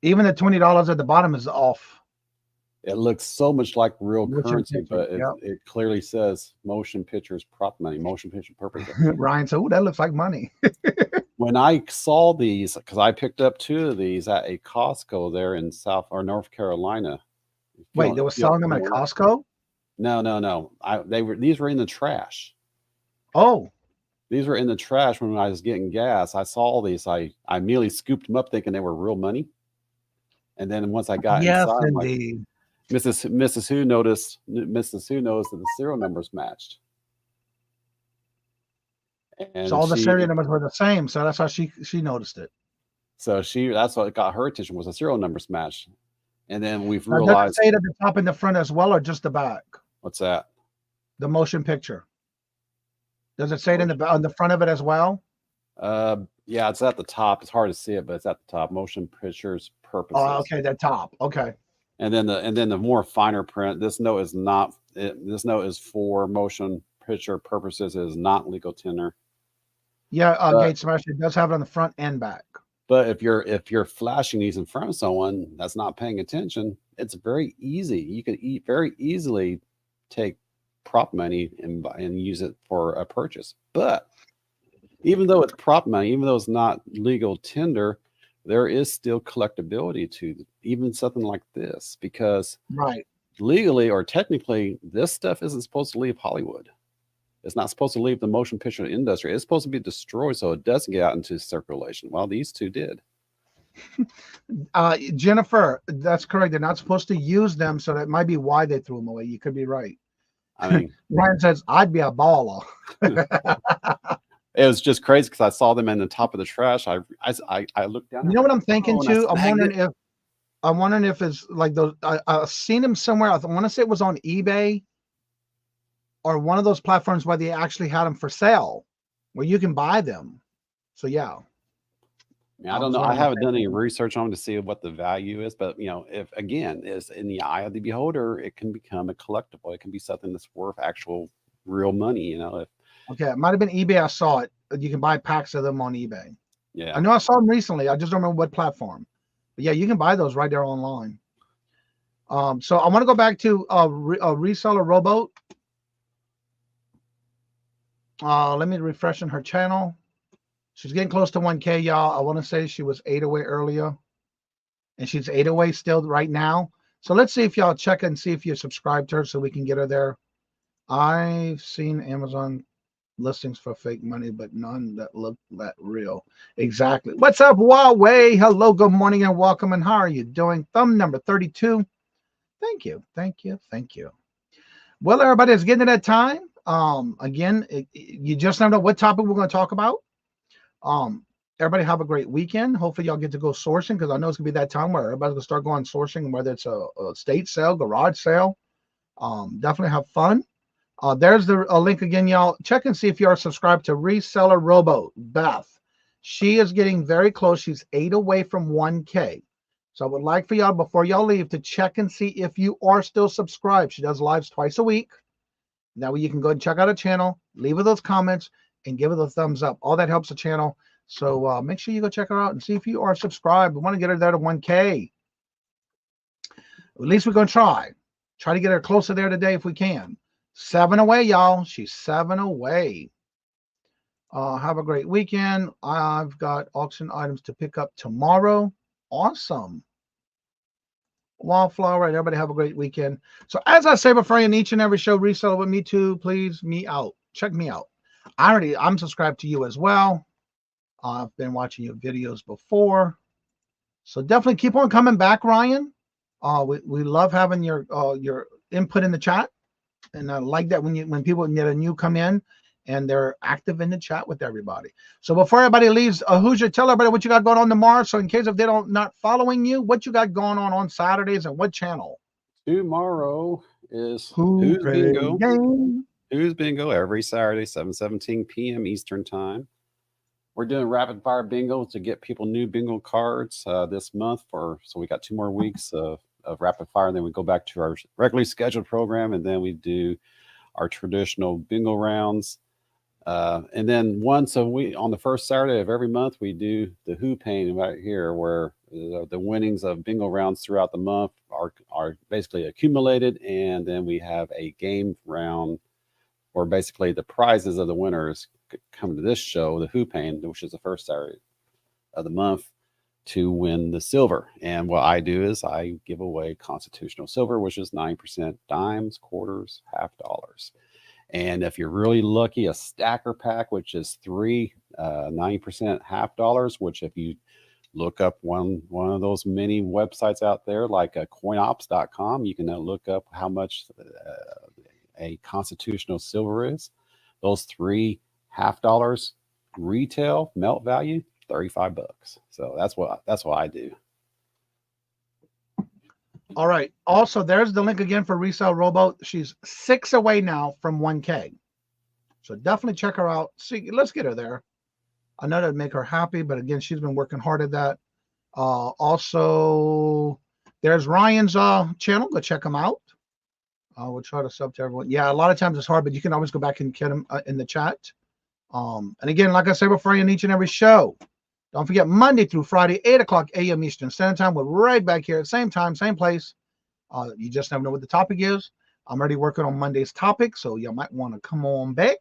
even the $20 at the bottom is off. It looks so much like real Motion currency, picture, but yep. it clearly says motion pictures prop money, motion picture purposes. Ryan said, "Oh, that looks like money." When I saw these, because I picked up 2 of these at a Costco there in South or North Carolina. Wait, they were selling them at Costco? No. These were in the trash. Oh, these were in the trash when I was getting gas. I saw these. I immediately scooped them up, thinking they were real money. And then once I got yes, inside, indeed. Mrs. Who noticed that the serial numbers matched. And so all the serial numbers were the same, so that's how she noticed it. So that's what got her attention, was the serial numbers matched. And then we've Now, realized. does it say it at the top and the front as well, or just the back? What's that? The motion picture. Does it say it on the front of it as well? Yeah, it's at the top. It's hard to see it, but it's at the top. Motion pictures purposes. Oh, okay, the top. Okay. And then the more finer print. This note is not. This note is for motion picture purposes. It is not legal tender. Yeah, Gate Smash. It does have it on the front and back. But if you're flashing these in front of someone that's not paying attention, it's very easy. You can very easily take prop money and use it for a purchase. But even though it's prop money, even though it's not legal tender, there is still collectability to even something like this, because right, legally or technically, this stuff isn't supposed to leave Hollywood. It's not supposed to leave the motion picture industry. It's supposed to be destroyed so it doesn't get out into circulation. Well, these 2 did. Jennifer, that's correct. They're not supposed to use them, so that might be why they threw them away. You could be right. I mean, Ryan says, "I'd be a baller." It was just crazy because I saw them in the top of the trash. I looked down. You know what I'm thinking too? I'm wondering if it's like those. I've seen them somewhere. I want to say it was on eBay or one of those platforms where they actually had them for sale, where you can buy them. So yeah. I don't know. I haven't done any research on them to see what the value is, but if again, is in the eye of the beholder, it can become a collectible. It can be something that's worth actual real money. Okay, it might have been eBay. I saw it. You can buy packs of them on eBay. Yeah, I know I saw them recently. I just don't remember what platform. But yeah, you can buy those right there online. So I want to go back to Reseller Rowboat. Let me refresh on her channel. She's getting close to 1K, y'all. I want to say she was 8 away earlier, and she's 8 away still right now. So let's see if y'all check and see if you subscribe to her so we can get her there. I've seen Amazon listings for fake money, but none that look that real. Exactly. What's up, Huawei? Hello, good morning, and welcome. And how are you doing? Thumb number 32. Thank you. Well, everybody, it's getting to that time. Again, you just never know what topic we're going to talk about. Everybody have a great weekend. Hopefully y'all get to go sourcing, because I know it's gonna be that time where everybody's gonna start going sourcing, whether it's a state sale, garage sale. Definitely have fun. There's the link again, y'all. Check and see if you are subscribed to Reseller Rowboat. Beth, she is getting very close. She's 8 away from 1K. So I would like for y'all, before y'all leave, to check and see if you are still subscribed. She does lives twice a week. That way you can go and check out her channel, leave her those comments, and give it a thumbs up. All that helps the channel. So make sure you go check her out and see if you are subscribed. We want to get her there to 1K. At least we're going to try. Try to get her closer there today if we can. 7 away, y'all. She's 7 away. Have a great weekend. I've got auction items to pick up tomorrow. Awesome. Wildflower. Everybody have a great weekend. So as I say before in each and every show, Reseller with me too, please me out. Check me out. I'm subscribed to you as well. I've been watching your videos before. So definitely keep on coming back, Ryan. We love having your input in the chat. And I like that when people get a new come in and they're active in the chat with everybody. So before everybody leaves, Hoosier, tell everybody what you got going on tomorrow. So in case if they don't not following you, what you got going on Saturdays and what channel? Tomorrow is Who's Bingo. Who's Bingo every Saturday, 7:17 p.m. Eastern Time. We're doing rapid fire bingo to get people new bingo cards this month. So we got 2 more weeks of rapid fire, and then we go back to our regularly scheduled program, and then we do our traditional bingo rounds. And then once a week, on the first Saturday of every month, we do the Who Pain right here, where the winnings of bingo rounds throughout the month are basically accumulated, and then we have a game round where basically the prizes of the winners come to this show, the Who Pain, which is the first Saturday of the month, to win the silver. And what I do is I give away constitutional silver, which is 9% dimes, quarters, half dollars. And if you're really lucky, a stacker pack, which is 3 9% half dollars, which if you look up one of those many websites out there like coinops.com, you can look up how much a constitutional silver is. Those 3 half dollars retail melt value, $35. So that's what I do. All right. Also, there's the link again for Resell Robo. She's 6 away now from 1K. So definitely check her out. See, let's get her there. I know that'd make her happy, but again, she's been working hard at that. Also, there's Ryan's channel. Go check him out. We'll try to sub to everyone. Yeah, a lot of times it's hard, but you can always go back and get him in the chat. And again, like I say before in each and every show, don't forget Monday through Friday, 8 o'clock a.m. Eastern Standard Time. We're right back here at the same time, same place. You just never know what the topic is. I'm already working on Monday's topic, so you might want to come on back.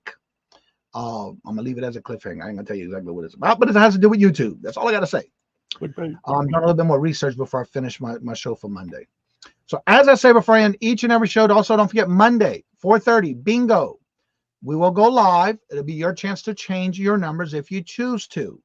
I'm going to leave it as a cliffhanger. I ain't going to tell you exactly what it's about, but it has to do with YouTube. That's all I got to say. I'm doing a little bit more research before I finish my show for Monday. So as I say before I end each and every show, also don't forget Monday, 4:30, bingo. We will go live. It'll be your chance to change your numbers if you choose to.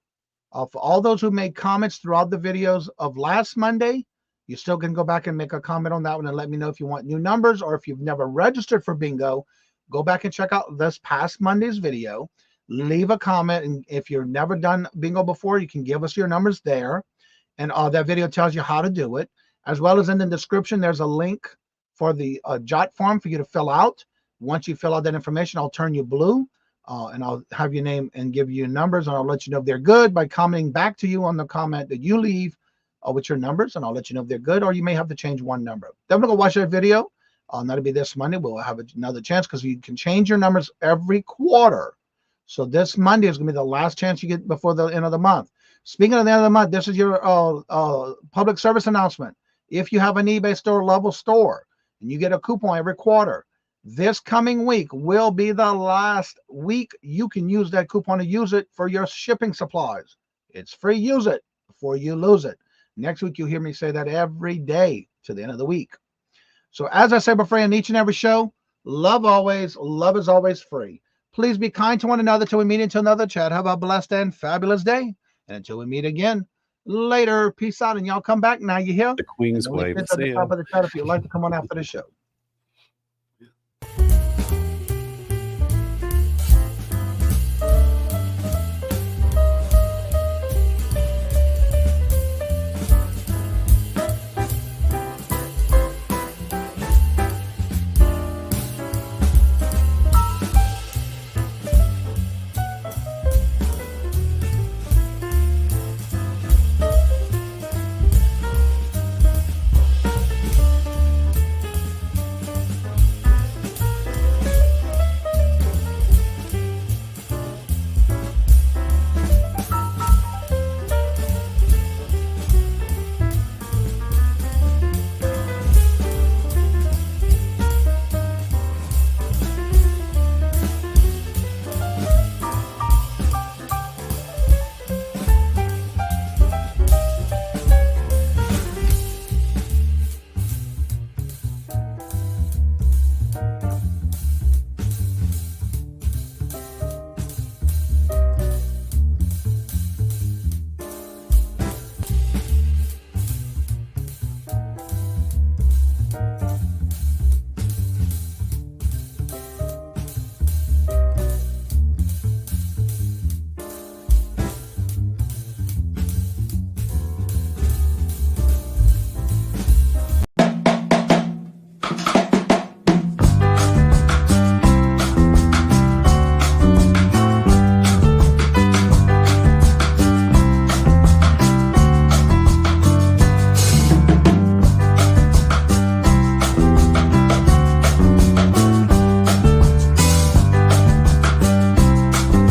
For all those who made comments throughout the videos of last Monday, you still can go back and make a comment on that one and let me know if you want new numbers, or if you've never registered for bingo, go back and check out this past Monday's video. Leave a comment, and if you've never done bingo before, you can give us your numbers there. And that video tells you how to do it. As well as in the description, there's a link for the jot form for you to fill out. Once you fill out that information, I'll turn you blue. And I'll have your name and give you numbers, and I'll let you know if they're good by commenting back to you on the comment that you leave with your numbers, and I'll let you know if they're good, or you may have to change one number. Definitely go watch that video. That'll be this Monday. We'll have another chance because you can change your numbers every quarter. So this Monday is going to be the last chance you get before the end of the month. Speaking of the end of the month, this is your public service announcement. If you have an eBay store level store and you get a coupon every quarter, this coming week will be the last week you can use that coupon to use it for your shipping supplies. It's free. Use it before you lose it. Next week, you'll hear me say that every day to the end of the week. So as I say before in each and every show, love always. Love is always free. Please be kind to one another till we meet into another chat. Have a blessed and fabulous day. And until we meet again later, peace out. And y'all come back now. You hear? The Queen's Wave. At the top of the chat if you'd like to come on after the show.